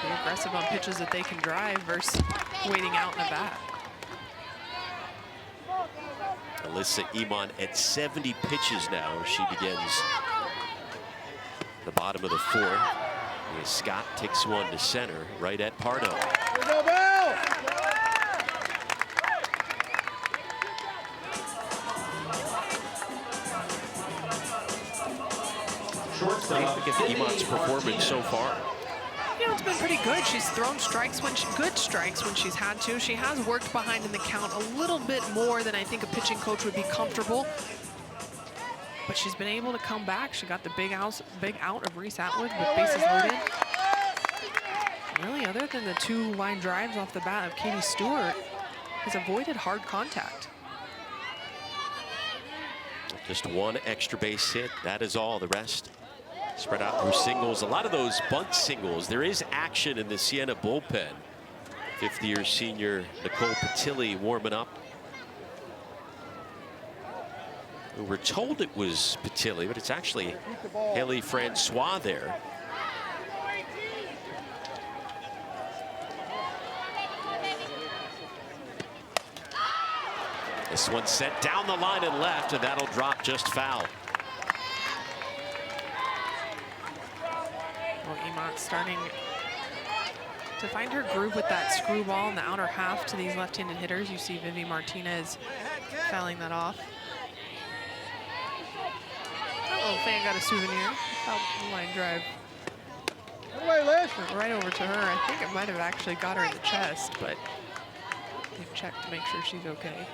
Be aggressive on pitches that they can drive versus waiting out in the bat. Alyssa Iman at 70 pitches now. She begins the bottom of the 4th. As Scott takes one to center right at Pardo. What do you think of Iman's performance so far? You know, it's been pretty good. She's thrown strikes good strikes when she's had to. She has worked behind in the count a little bit more than I think a pitching coach would be comfortable. But she's been able to come back. She got the big out of Reese Atwood with bases loaded. Really, other than the 2 line drives off the bat of Katie Stewart, has avoided hard contact. Just 1 extra base hit. That is all. The rest Spread out through singles. A lot of those bunt singles. There is action in the Siena bullpen. Fifth-year senior Nicole Patilli warming up. We were told it was Patilli, but it's actually Haley Francois there. This one sent down the line and left, and that'll drop just foul. Well, Emont starting to find her groove with that screwball in the outer half to these left-handed hitters. You see Vivi Martinez fouling that off. That little fan got a souvenir. Foul line drive. Right over to her. I think it might have actually got her in the chest, but they've checked to make sure she's okay.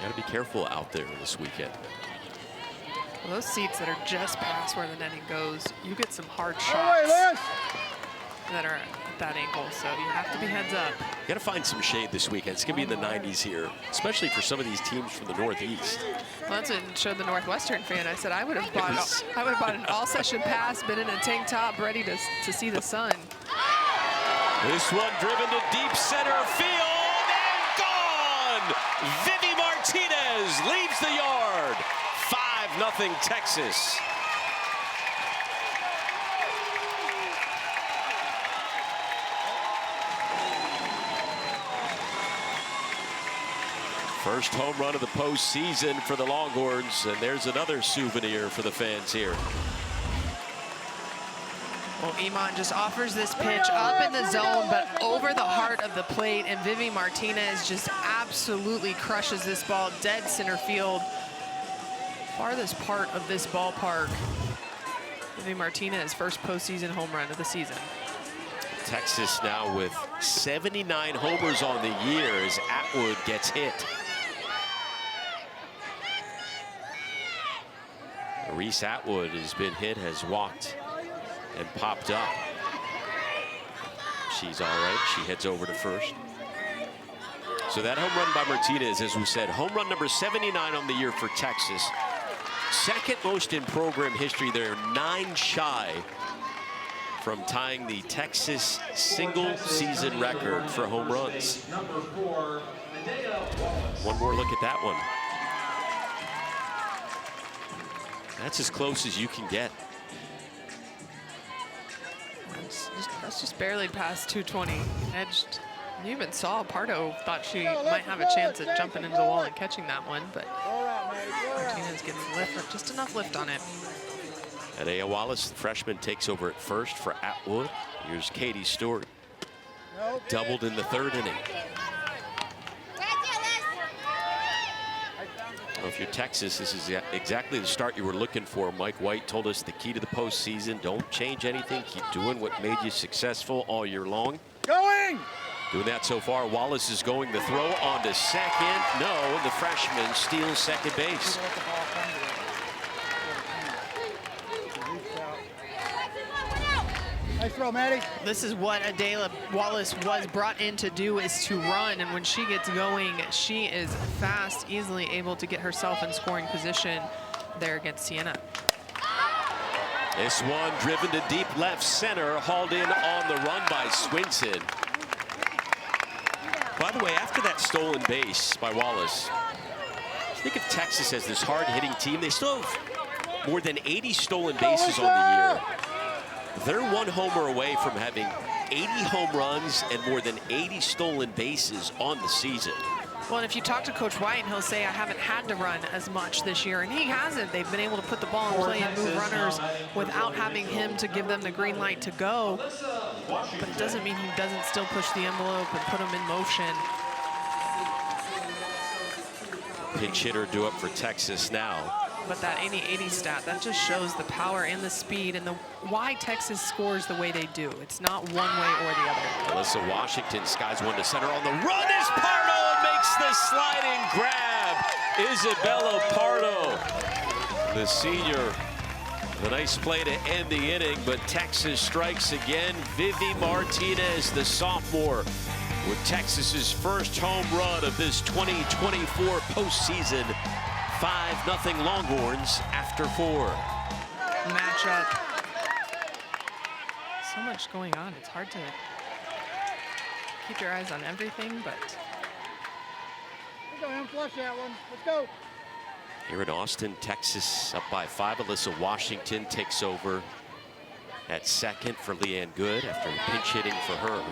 Got to be careful out there this weekend. Well, those seats that are just past where the netting goes, you get some hard shots that are at that angle, so you have to be heads up. Got to find some shade this weekend. It's going to be in the 90s here, especially for some of these teams from the Northeast. Well, that's what showed the Northwestern fan. I said I would have bought an all-session pass, been in a tank top, ready to see the sun. This one driven to deep center field and gone. Vivi Martinez leaves the yard. 5-0 Texas. First home run of the postseason for the Longhorns, and there's another souvenir for the fans here. Well, Emont just offers this pitch up in the zone, but over the heart of the plate, and Vivi Martinez just absolutely crushes this ball dead center field. Farthest part of this ballpark. Vivi Martinez, first postseason home run of the season. Texas now with 79 homers on the year as Atwood gets hit. Reese Atwood has been hit, has walked and popped up. She's all right. She heads over to first. So that home run by Martinez, as we said, home run number 79 on the year for Texas. Second most in program history. They're 9 shy from tying the Texas single season record for home runs. One more look at that one. That's as close as you can get. That's just barely past 220. Edged. You even saw Pardo thought she might have a chance at jumping into the wall and catching that one, but Martinez getting lift, just enough lift on it. And Aya Wallace, the freshman, takes over at first for Atwood. Here's Katie Stewart. Doubled in the third inning. Well, if you're Texas, this is exactly the start you were looking for. Mike White told us the key to the postseason: don't change anything. Keep doing what made you successful all year long. Doing that so far. Wallace is going to throw on to second. No, the freshman steals second base. Nice throw, Maddie. This is what Adela Wallace was brought in to do, is to run, and when she gets going, she is fast, easily able to get herself in scoring position there against Siena. This one driven to deep left center, hauled in on the run by Swinson. By the way, after that stolen base by Wallace, I think if Texas has this hard-hitting team, they still have more than 80 stolen bases on the year. They're one homer away from having 80 home runs and more than 80 stolen bases on the season. Well, and if you talk to Coach White, he'll say, I haven't had to run as much this year, and he hasn't. They've been able to put the ball in play and move runners without having him to give them the green light to go. But it doesn't mean he doesn't still push the envelope and put them in motion. Pinch hitter due up for Texas now. But that 80-80 stat, that just shows the power and the speed and why Texas scores the way they do. It's not one way or the other. Alyssa Washington skies one to center on the run as Pardo makes the sliding grab. Isabella Pardo, the senior. The nice play to end the inning, but Texas strikes again. Vivi Martinez, the sophomore, with Texas's first home run of this 2024 postseason. 5-0 Longhorns after 4. Matchup so much going on. It's hard to keep your eyes on everything, but Let's go, him. Flush that one. Let's go. Here in Austin, Texas, up by 5. Alyssa Washington takes over at second for Leanne Good after pinch hitting for her. well,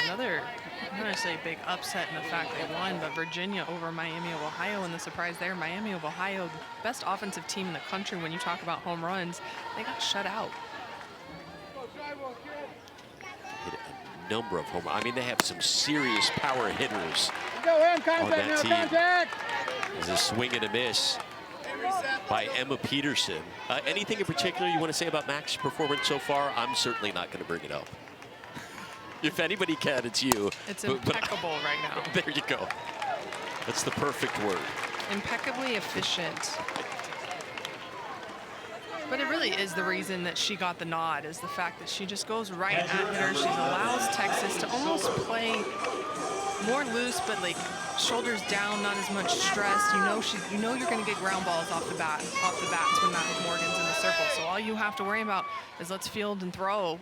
another, I'm going to say big upset in the fact they won, but Virginia over Miami of Ohio, and the surprise there, Miami of Ohio, the best offensive team in the country when you talk about home runs, they got shut out. Hit a number of home runs. I mean, they have some serious power hitters Let's go, him. on Contact that now. team. Contact. There's a swing and a miss by Emma Peterson. Anything in particular you want to say about Mac's performance so far? I'm certainly not going to bring it up. If anybody can, it's you. It's But impeccable right now. there you go. That's the perfect word. Impeccably efficient. But it really is the reason that she got the nod, is the fact that she just goes right at hitter. She allows Texas to almost play more loose, but like shoulders down, not as much stress. You know you're going to get ground balls off the bats when Matt Morgan's in the circle. So all you have to worry about is let's field and throw.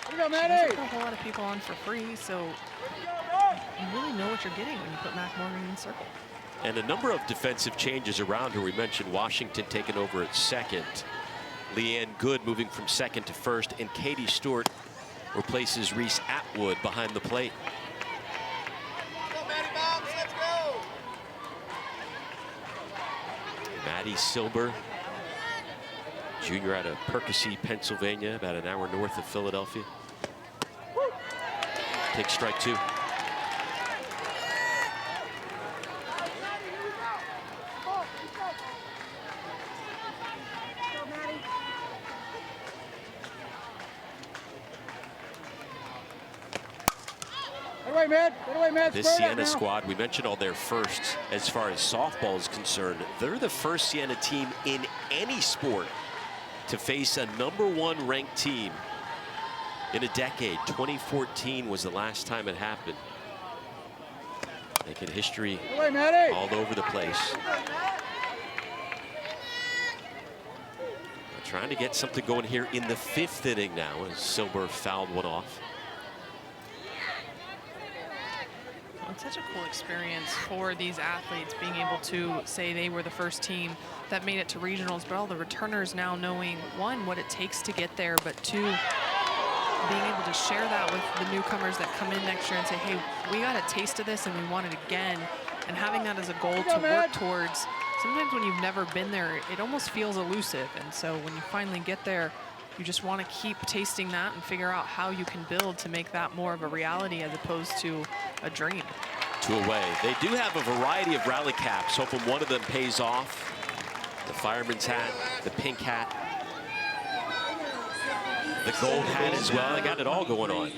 Here we go, She Maddie. doesn't put a whole lot of people on for free, so you really know what you're getting when you put Mac Morgan in the circle. And a number of defensive changes around her. We mentioned Washington taking over at second. Leanne Good moving from second to first. And Katie Stewart replaces Reese Atwood behind the plate. Let's go, Maddie Bobs. Let's go. Maddie Silber, junior out of Percy, Pennsylvania, about an hour north of Philadelphia. Takes strike 2. Get away, Matt. Get away, Matt. This Square it Siena now. squad, we mentioned all their firsts as far as softball is concerned. They're the first Siena team in any sport to face a #1 ranked team in a decade. 2014 was the last time it happened. Making history Get away, Maddie. all over the place. Trying to get something going here in the 5th inning now as Silber fouled one off. Well, it's such a cool experience for these athletes, being able to say they were the first team that made it to regionals, but all the returners now knowing, one, what it takes to get there, but two, being able to share that with the newcomers that come in next year and say, hey, we got a taste of this and we want it again. And having that as a goal to work towards. Sometimes when you've never been there, it almost feels elusive. And so when you finally get there, you just want to keep tasting that and figure out how you can build to make that more of a reality as opposed to a dream. 2 away. They do have a variety of rally caps, hoping one of them pays off. The fireman's hat, the pink hat, the gold hat as well. They got it all going on.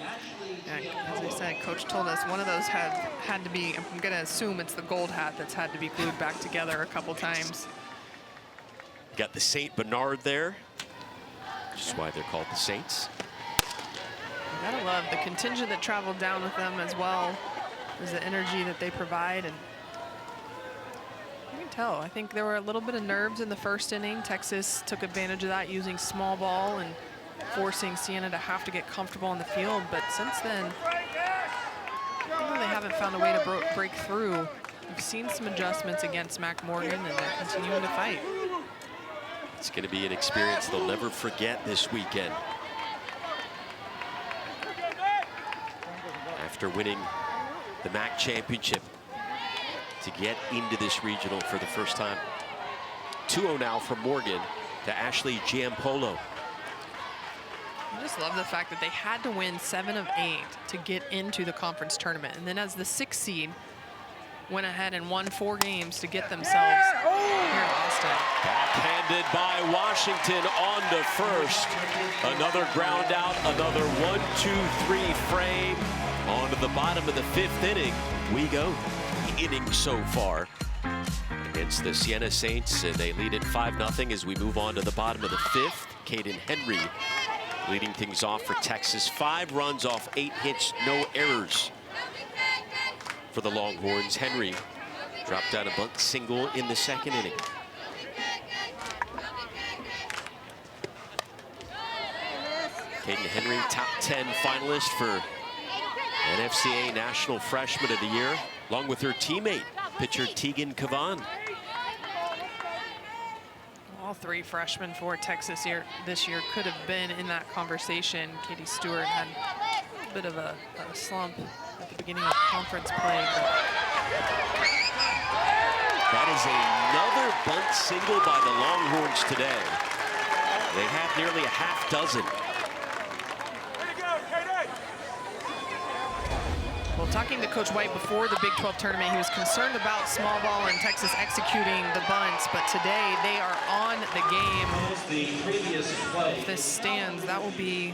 Yeah, as I said, Coach told us one of those had to be, I'm going to assume it's the gold hat that's had to be glued back together a couple times. Got the St. Bernard there, which is why they're called the Saints. You gotta love the contingent that traveled down with them as well. There's the energy that they provide, and you can tell. I think there were a little bit of nerves in the 1st inning. Texas took advantage of that using small ball and forcing Siena to have to get comfortable in the field. But since then, even though they haven't found a way to break through, we've seen some adjustments against Mac Morgan, and they're continuing to fight. It's going to be an experience they'll never forget this weekend. After winning the MAC championship to get into this regional for the first time. 2-0 now from Morgan to Ashley Giampolo. I just love the fact that they had to win 7 of 8 to get into the conference tournament. And then as the 6th seed, went ahead and won 4 games to get themselves here in Austin. Backhanded by Washington on to first. Another ground out, another 1-2-3 frame. On to the bottom of the 5th inning. We go. Inning so far against the Siena Saints, and they lead it 5-0 as we move on to the bottom of the 5th. Caden Henry leading things off for Texas. 5 runs off 8 hits, no errors for the Longhorns. Henry dropped down a bunt single in the 2nd inning. Caden Henry, top 10 finalist for NFCA National Freshman of the Year, along with her teammate, pitcher Tegan Cavan. All three freshmen for Texas this year could have been in that conversation. Katie Stewart had a bit of a slump at the beginning of conference play. That is another bunt single by the Longhorns today. They have nearly a half dozen. Well, talking to Coach White before the Big 12 tournament, he was concerned about small ball and Texas executing the bunts, but today they are on the game. If this stands, that will be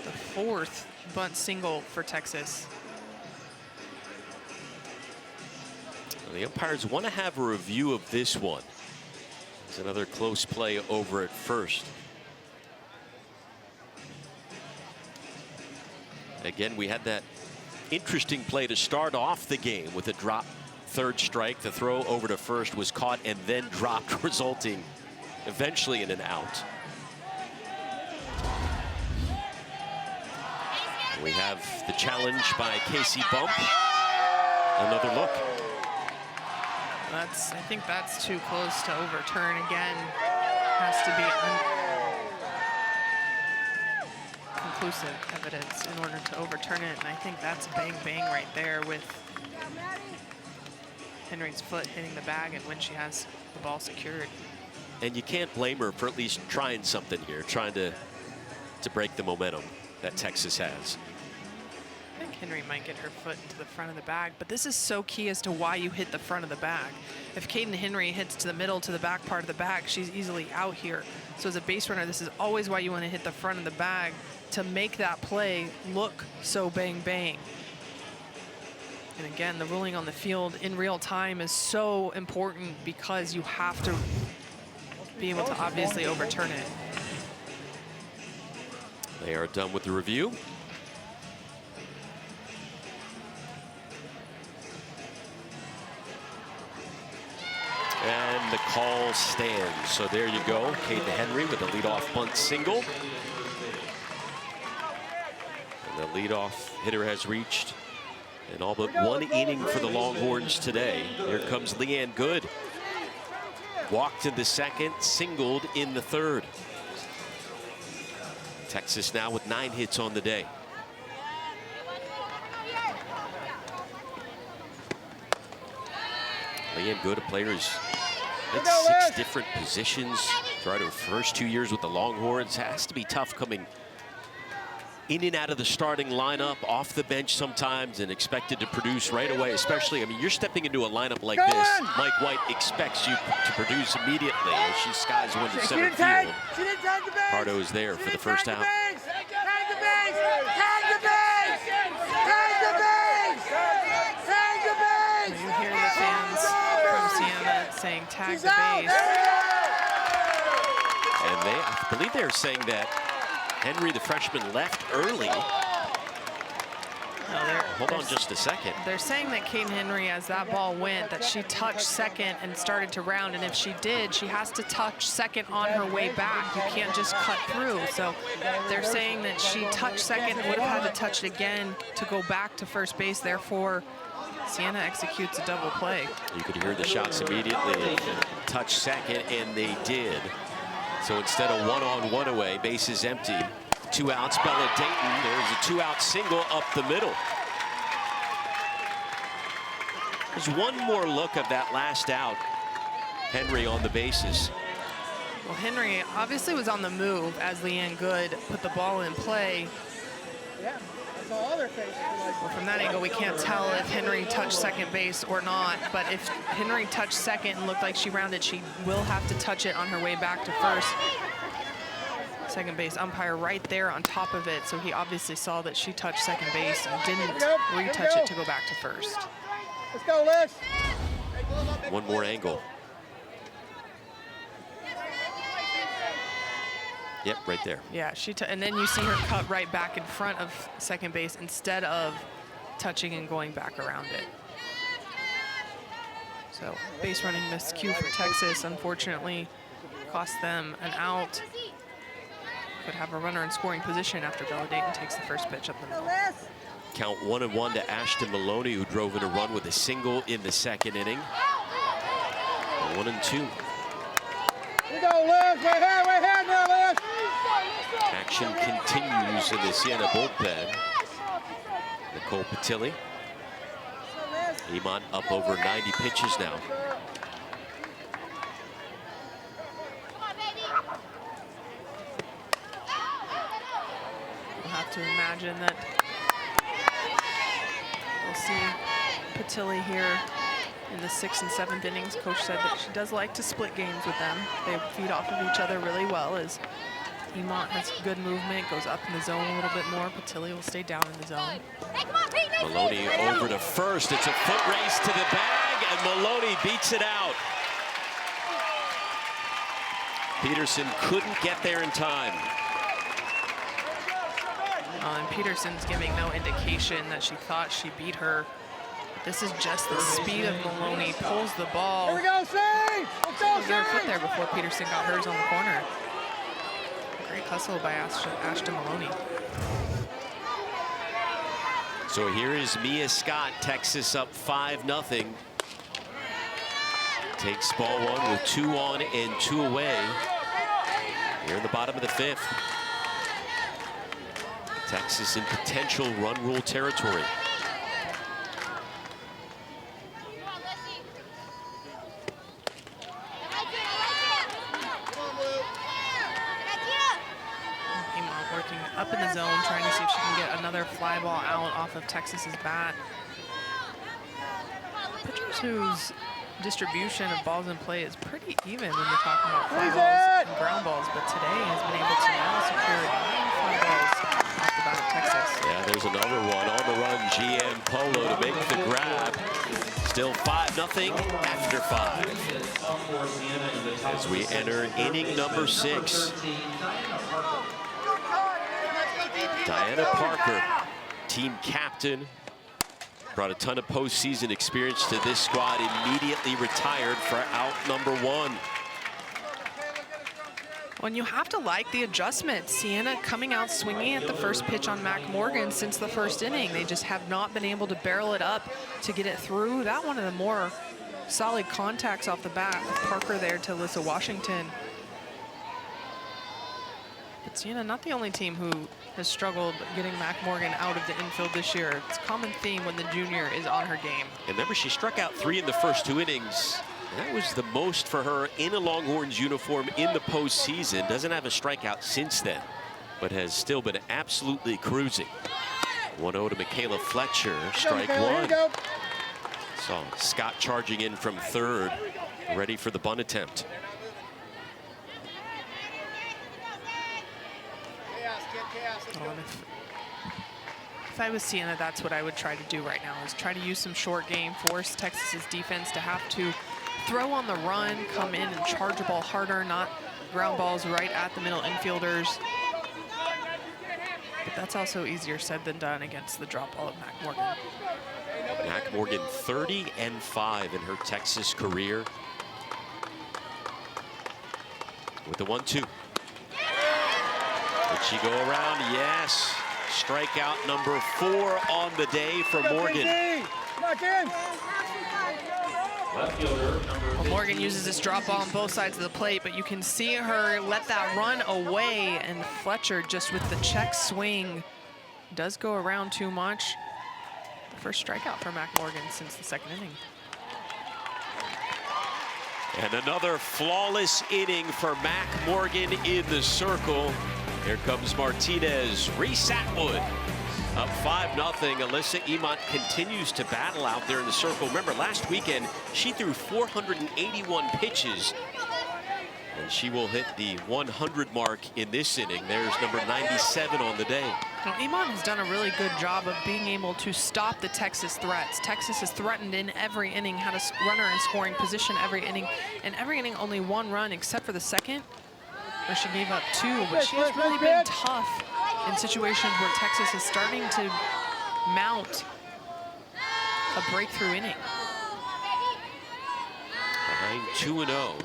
the 4th bunt single for Texas. The umpires want to have a review of this one. It's another close play over at first. Again, we had that interesting play to start off the game with a drop third strike. The throw over to first was caught and then dropped, resulting eventually in an out. We have the challenge by Casey Bump. Another look. I think that's too close to overturn again. Has to be conclusive evidence in order to overturn it, and I think that's bang bang right there with Henry's foot hitting the bag and when she has the ball secured. And you can't blame her for at least trying something here, trying to break the momentum that Texas has. I think Henry might get her foot into the front of the bag, but this is so key as to why you hit the front of the bag. If Caden Henry hits to the middle, to the back part of the bag, she's easily out here. So as a base runner, this is always why you want to hit the front of the bag to make that play look so bang bang. And again, the ruling on the field in real time is so important because you have to be able to obviously overturn it. They are done with the review. And the call stands. So there you go. Caden Henry with a leadoff bunt single. And the leadoff hitter has reached in all but one inning for the Longhorns today. Here comes Leanne Good. Walked in the second, singled in the third. Texas now with 9 hits on the day. Leanne Good, a player who's played 6 different positions throughout her first 2 years with the Longhorns. Has to be tough coming in and out of the starting lineup, off the bench sometimes, and expected to produce right away. Especially, I mean, you're stepping into a lineup like this. Mike White expects you to produce immediately as she skies one to center field. Pardo is there for the first out. You hear the fans from Siena saying tag the base. And I believe they're saying that Henry, the freshman, left early. Hold on just a second. They're saying that Caden Henry, as that ball went, that she touched second and started to round. And if she did, she has to touch second on her way back. You can't just cut through. So they're saying that she touched second, would have had to touch it again to go back to first base. Therefore, Siena executes a double play. You could hear the shots immediately. Touch second, and they did. So instead of 1-on-1 away, bases empty. 2 outs, Bella Dayton. There's a 2-out single up the middle. There's one more look of that last out. Henry on the bases. Well, Henry obviously was on the move as Leanne Good put the ball in play. Yeah, that's all other faces. Well, from that angle, we can't tell if Henry touched second base or not. But if Henry touched second and looked like she rounded, she will have to touch it on her way back to first. Second base umpire right there on top of it. So he obviously saw that she touched second base and didn't retouch it to go back to first. Let's go, Liz. One more angle. Yep, right there. Yeah, and then you see her cut right back in front of second base instead of touching and going back around it. So base running miscue for Texas, unfortunately, cost them an out. could have a runner in scoring position after Bella Dayton takes the first pitch up the middle. Count 1-1 to Ashton Maloney, who drove in a run with a single in the second inning. 1-2. Here we go, Liz. Right here now, Liz. Action continues in the Siena bullpen. Nicole Patilli. Iman up over 90 pitches now. We'll have to imagine that we'll see Patilli here in the 6th and 7th innings. Coach said that she does like to split games with them. They feed off of each other really well as Iman has good movement, goes up in the zone a little bit more. Patilli will stay down in the zone. Maloney over to first. It's a foot race to the bag, and Maloney beats it out. Peterson couldn't get there in time. And Peterson's giving no indication that she thought she beat her. This is just the speed of Maloney. Pulls the ball. Here we go, Sage! Let's go, Was there a foot Sage! there before Peterson got hers on the corner. Great hustle by Ashton Maloney. So here is Mia Scott, Texas up 5-0. Takes ball one with 2 on and 2 away. Here in the bottom of the 5th. Texas in potential run rule territory. Working up in the zone, trying to see if she can get another fly ball out off of Texas's bat. Pitchers whose distribution of balls in play is pretty even when you're talking about fly balls and ground balls, but today has been able to now secure 9 fly balls off the bat of Texas. Yeah, there's another one on the run. GM Polo to make the grab. Still 5-0 after 5. As we enter inning number 6. Diana Parker, team captain, brought a ton of postseason experience to this squad, immediately retired for out number 1. When you have to like the adjustment, Siena coming out swinging at the first pitch on Mac Morgan since the first inning. They just have not been able to barrel it up to get it through. That one of the more solid contacts off the bat with Parker there to Alyssa Washington. But Siena not the only team who has struggled getting Mac Morgan out of the infield this year. It's a common theme when the junior is on her game. And remember, she struck out 3 in the first 2 innings. That was the most for her in a Longhorns uniform in the postseason. Doesn't have a strikeout since then, but has still been absolutely cruising. 1-0 to Michaela Fletcher, strike 1. Saw Scott charging in from third, ready for the bunt attempt. If I was Siena, that's what I would try to do right now, is try to use some short game, force Texas's defense to have to throw on the run, come in and charge the ball harder, not ground balls right at the middle infielders. But that's also easier said than done against the drop ball of Mac Morgan. Mac Morgan 30-5 in her Texas career. With the 1-2. Did she go around? Yes. Strikeout number 4 on the day for Morgan. Well, Morgan uses this drop ball on both sides of the plate, but you can see her let that run away, and Fletcher just with the check swing does go around too much. The first strikeout for Mac Morgan since the second inning. And another flawless inning for Mac Morgan in the circle. Here comes Martinez. Reese Atwood up 5-0. Alyssa Emont continues to battle out there in the circle. Remember, last weekend, she threw 481 pitches. And she will hit the 100 mark in this inning. There's number 97 on the day. Well, Emont has done a really good job of being able to stop the Texas threats. Texas has threatened in every inning, had a runner in scoring position every inning. And every inning, only 1 run, except for the second, where she gave up 2. But she has really been tough in situations where Texas is starting to mount a breakthrough inning. Behind 2-0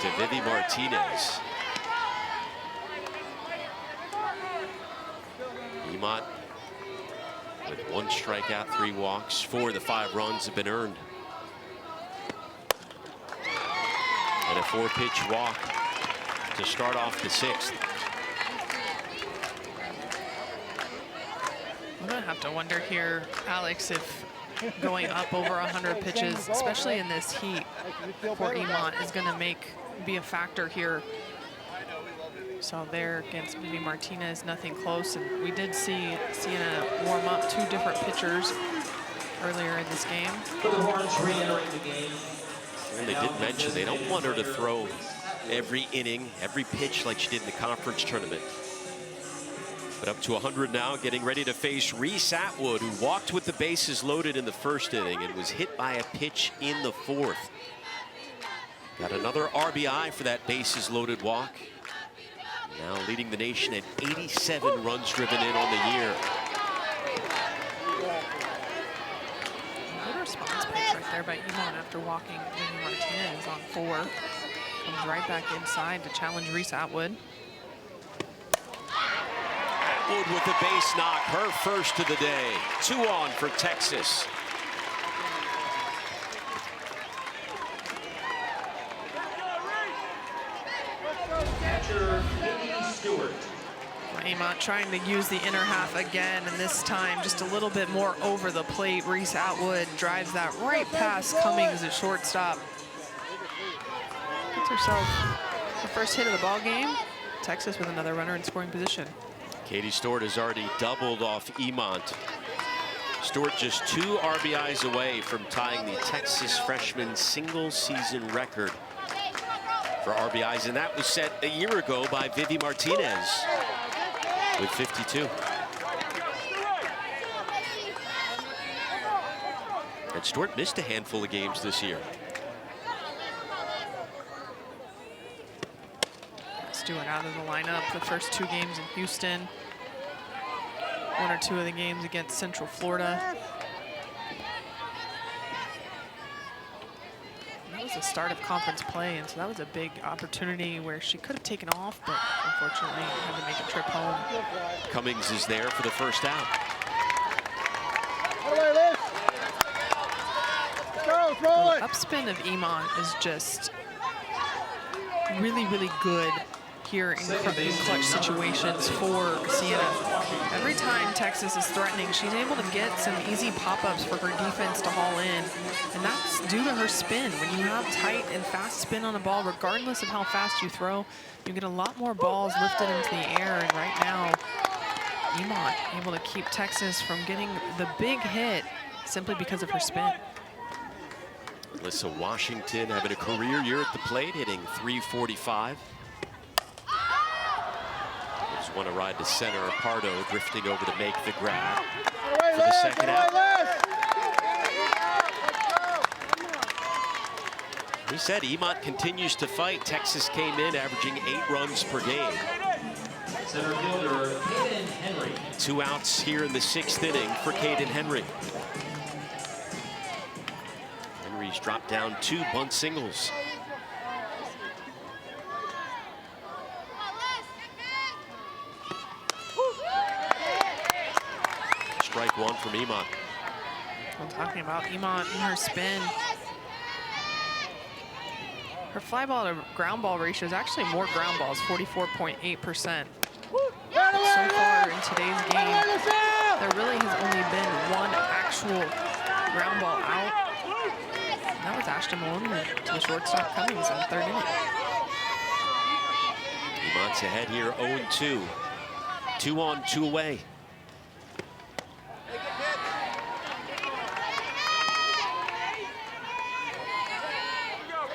to Vivi Martinez. Emont with 1 strikeout, 3 walks. 4 of the 5 runs have been earned. And a 4-pitch walk to start off the 6th. I'm going to have to wonder here, Alex, if going up over 100 pitches, especially in this heat for Emont, is going to be a factor here. So there against Vivi Martinez, nothing close. And we did see Siena warm up 2 different pitchers earlier in this game. And they did mention they don't want her to throw every inning, every pitch like she did in the conference tournament. But up to 100 now, getting ready to face Reese Atwood, who walked with the bases loaded in the 1st inning and was hit by a pitch in the 4th. Got another RBI for that bases loaded walk. Now leading the nation at 87 runs driven in on the year. Good response pitch right there by Emont after walking Vivi Martinez on 4. Comes right back inside to challenge Reese Atwood. Atwood with the base knock, her first of the day. 2 on for Texas. Emont trying to use the inner half again, and this time just a little bit more over the plate. Reese Atwood drives that right past Cummings at shortstop. Gets herself the first hit of the ball game. Texas with another runner in scoring position. Katie Stewart has already doubled off Emont. Stewart just 2 RBIs away from tying the Texas freshman single season record for RBIs, and that was set a year ago by Vivi Martinez with 52. And Stewart missed a handful of games this year. Stewart out of the lineup the first 2 games in Houston. 1 or 2 of the games against Central Florida. That was the start of conference play, and so that was a big opportunity where she could have taken off, but unfortunately had to make a trip home. Cummings is there for the first out. The upspin of Emont is just really, really good here in clutch situations for Siena. Every time Texas is threatening, she's able to get some easy pop-ups for her defense to haul in, and that's due to her spin. When you have tight and fast spin on a ball, regardless of how fast you throw, you get a lot more balls lifted into the air, and right now, Emont able to keep Texas from getting the big hit simply because of her spin. Alyssa Washington having a career year at the plate, hitting .345. Just want to ride to center. Pardo drifting over to make the grab for the second out. We said Emont continues to fight. Texas came in averaging 8 runs per game. Center fielder Caden Henry. 2 outs here in the 6th inning for Caden Henry. Henry's dropped down 2 bunt singles. Strike 1 from Emont. I'm talking about Emont and her spin. Her fly ball to ground ball ratio is actually more ground balls, 44.8%. So far in today's game, there really has only been 1 actual ground ball out. And that was Ashton Maloney to the shortstop Cummings in the 3rd inning. Emont's ahead here 0-2. 2 on, 2 away.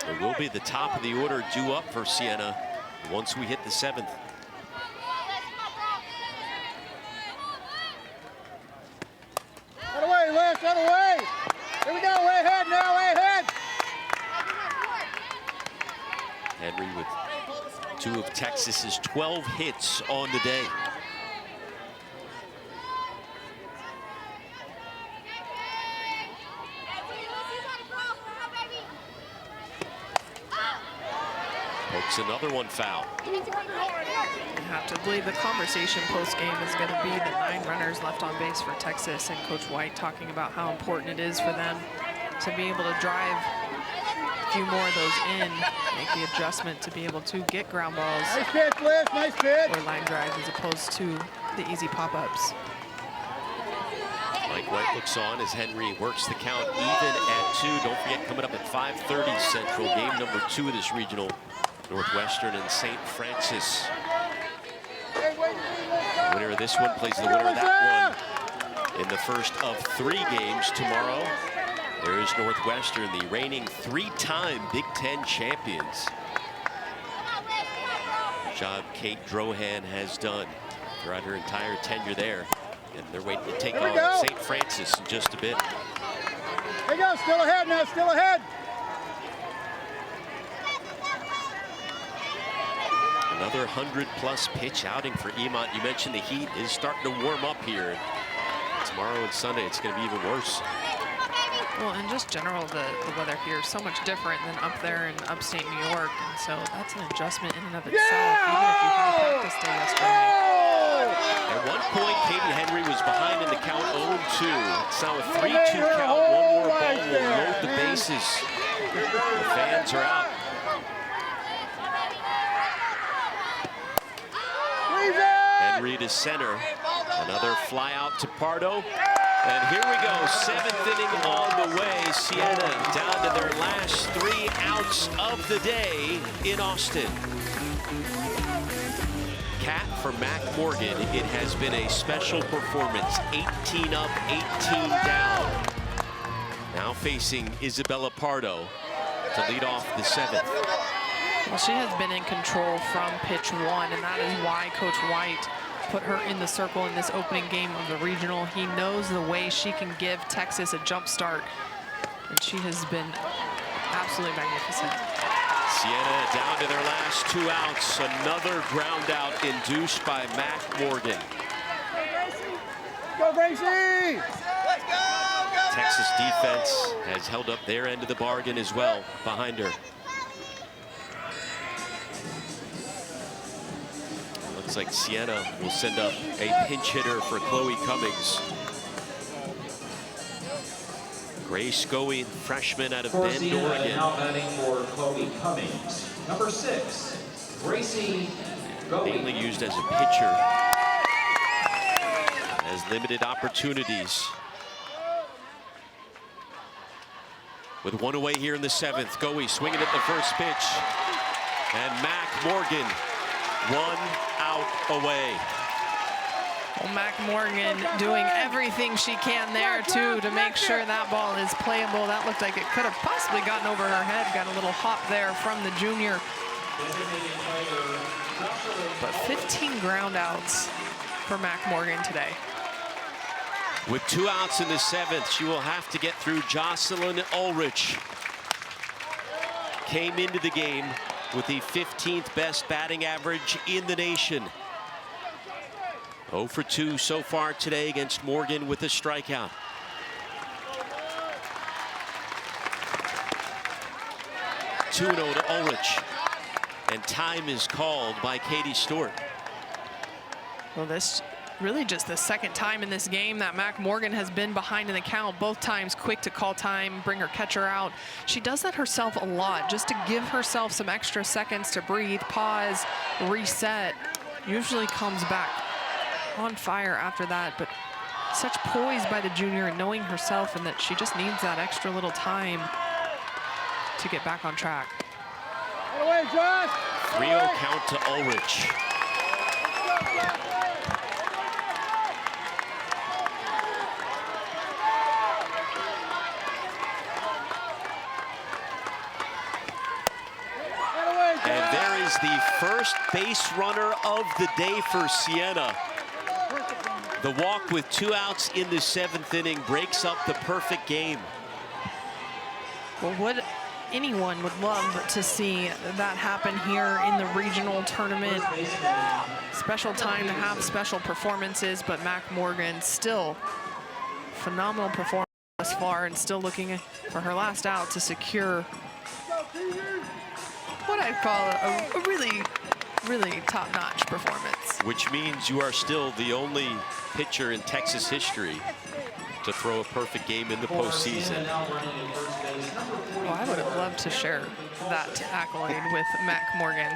It will be the top of the order due up for Siena once we hit the 7th. Out away, Les, out away. Here we go, way ahead now, way ahead. Henry with 2 of Texas's 12 hits on the day. Pokes another one foul. I have to believe the conversation post-game is going to be the 9 runners left on base for Texas, and Coach White talking about how important it is for them to be able to drive a few more of those in, make the adjustment to be able to get ground balls. Nice pitch, Liz, nice pitch. Or line drives as opposed to the easy pop-ups. Mike White looks on as Henry works the count even at 2. Don't forget, coming up at 5:30 Central, game number 2 of this regional. Northwestern and St. Francis. The winner of this one plays the winner of that one in the first of 3 games tomorrow. There is Northwestern, the reigning 3-time Big Ten champions. Job Kate Drohan has done throughout her entire tenure there. And they're waiting to take on St. Francis in just a bit. There you go, still ahead now, still ahead. Another 100-plus pitch outing for Emont. You mentioned the heat is starting to warm up here. Tomorrow and Sunday, it's going to be even worse. Well, in just general, the weather here is so much different than up there in upstate New York. And so that's an adjustment in and of itself, even if you had a practice day yesterday. At one point, Katie Henry was behind in the count 0-2. It's now a 3-2 count. One more ball will load the bases. The fans are out. Henry to center. Another fly out to Pardo. And here we go, 7th inning on the way. Siena down to their last 3 outs of the day in Austin. Cat for Mac Morgan, it has been a special performance. 18 up, 18 down. Now facing Isabella Pardo to lead off the 7th. Well, she has been in control from pitch 1, and that is why Coach White put her in the circle in this opening game of the regional. He knows the way she can give Texas a jump start, and she has been absolutely magnificent. Siena down to their last 2 outs. Another ground out induced by Mac Morgan. Go, Gracie! Let's go! Texas defense has held up their end of the bargain as well behind her. Looks like Siena will send up a pinch hitter for Chloe Cummings. Grace Goey, freshman out of Bend, Siena, Oregon. now batting for Chloe Cummings. Number 6, Gracie Goey. Mainly used as a pitcher. Has limited opportunities. With 1 away here in the 7th, Goey swinging at the first pitch. And Mac Morgan, 1 out away. Well, Mac Morgan doing everything she can there, too, to make sure that ball is playable. That looked like it could have possibly gotten over her head. Got a little hop there from the junior. But 15 ground outs for Mac Morgan today. With 2 outs in the 7th, she will have to get through Jocelyn Ulrich. Came into the game with the 15th best batting average in the nation. 0 for 2 so far today against Morgan with a strikeout. Two-0 to Ulrich. And time is called by Katie Stewart. Well, this really just the 2nd time in this game that Mac Morgan has been behind in the count. Both times quick to call time, bring her catcher out. She does that herself a lot, just to give herself some extra seconds to breathe, pause, reset. Usually comes back on fire after that, but such poise by the junior and knowing herself and that she just needs that extra little time to get back on track. 3-0 count to Ulrich. And there is the first base runner of the day for Siena. The walk with 2 outs in the 7th inning breaks up the perfect game. Well, anyone would love to see that happen here in the regional tournament. Special time to have special performances, but Mac Morgan still phenomenal performance thus far and still looking for her last out to secure what I'd call a really, really top-notch performance. Which means you are still the only pitcher in Texas history to throw a perfect game in the postseason. Well, I would have loved to share that accolade with Mac Morgan.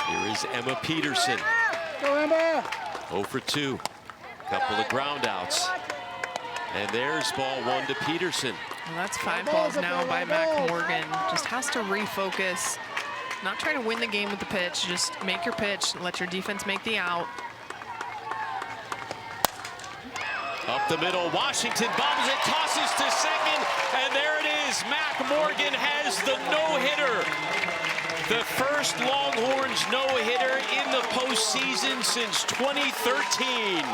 Here is Emma Peterson. Go, Emma. 0 for 2. Couple of ground outs. And there's ball 1 to Peterson. Well, that's 5 balls now by Mac Morgan. Just has to refocus. Not try to win the game with the pitch. Just make your pitch. Let your defense make the out. Up the middle, Washington bobbles it, tosses to second, and there it is. Mac Morgan has the no-hitter. The first Longhorns no-hitter in the postseason since 2013.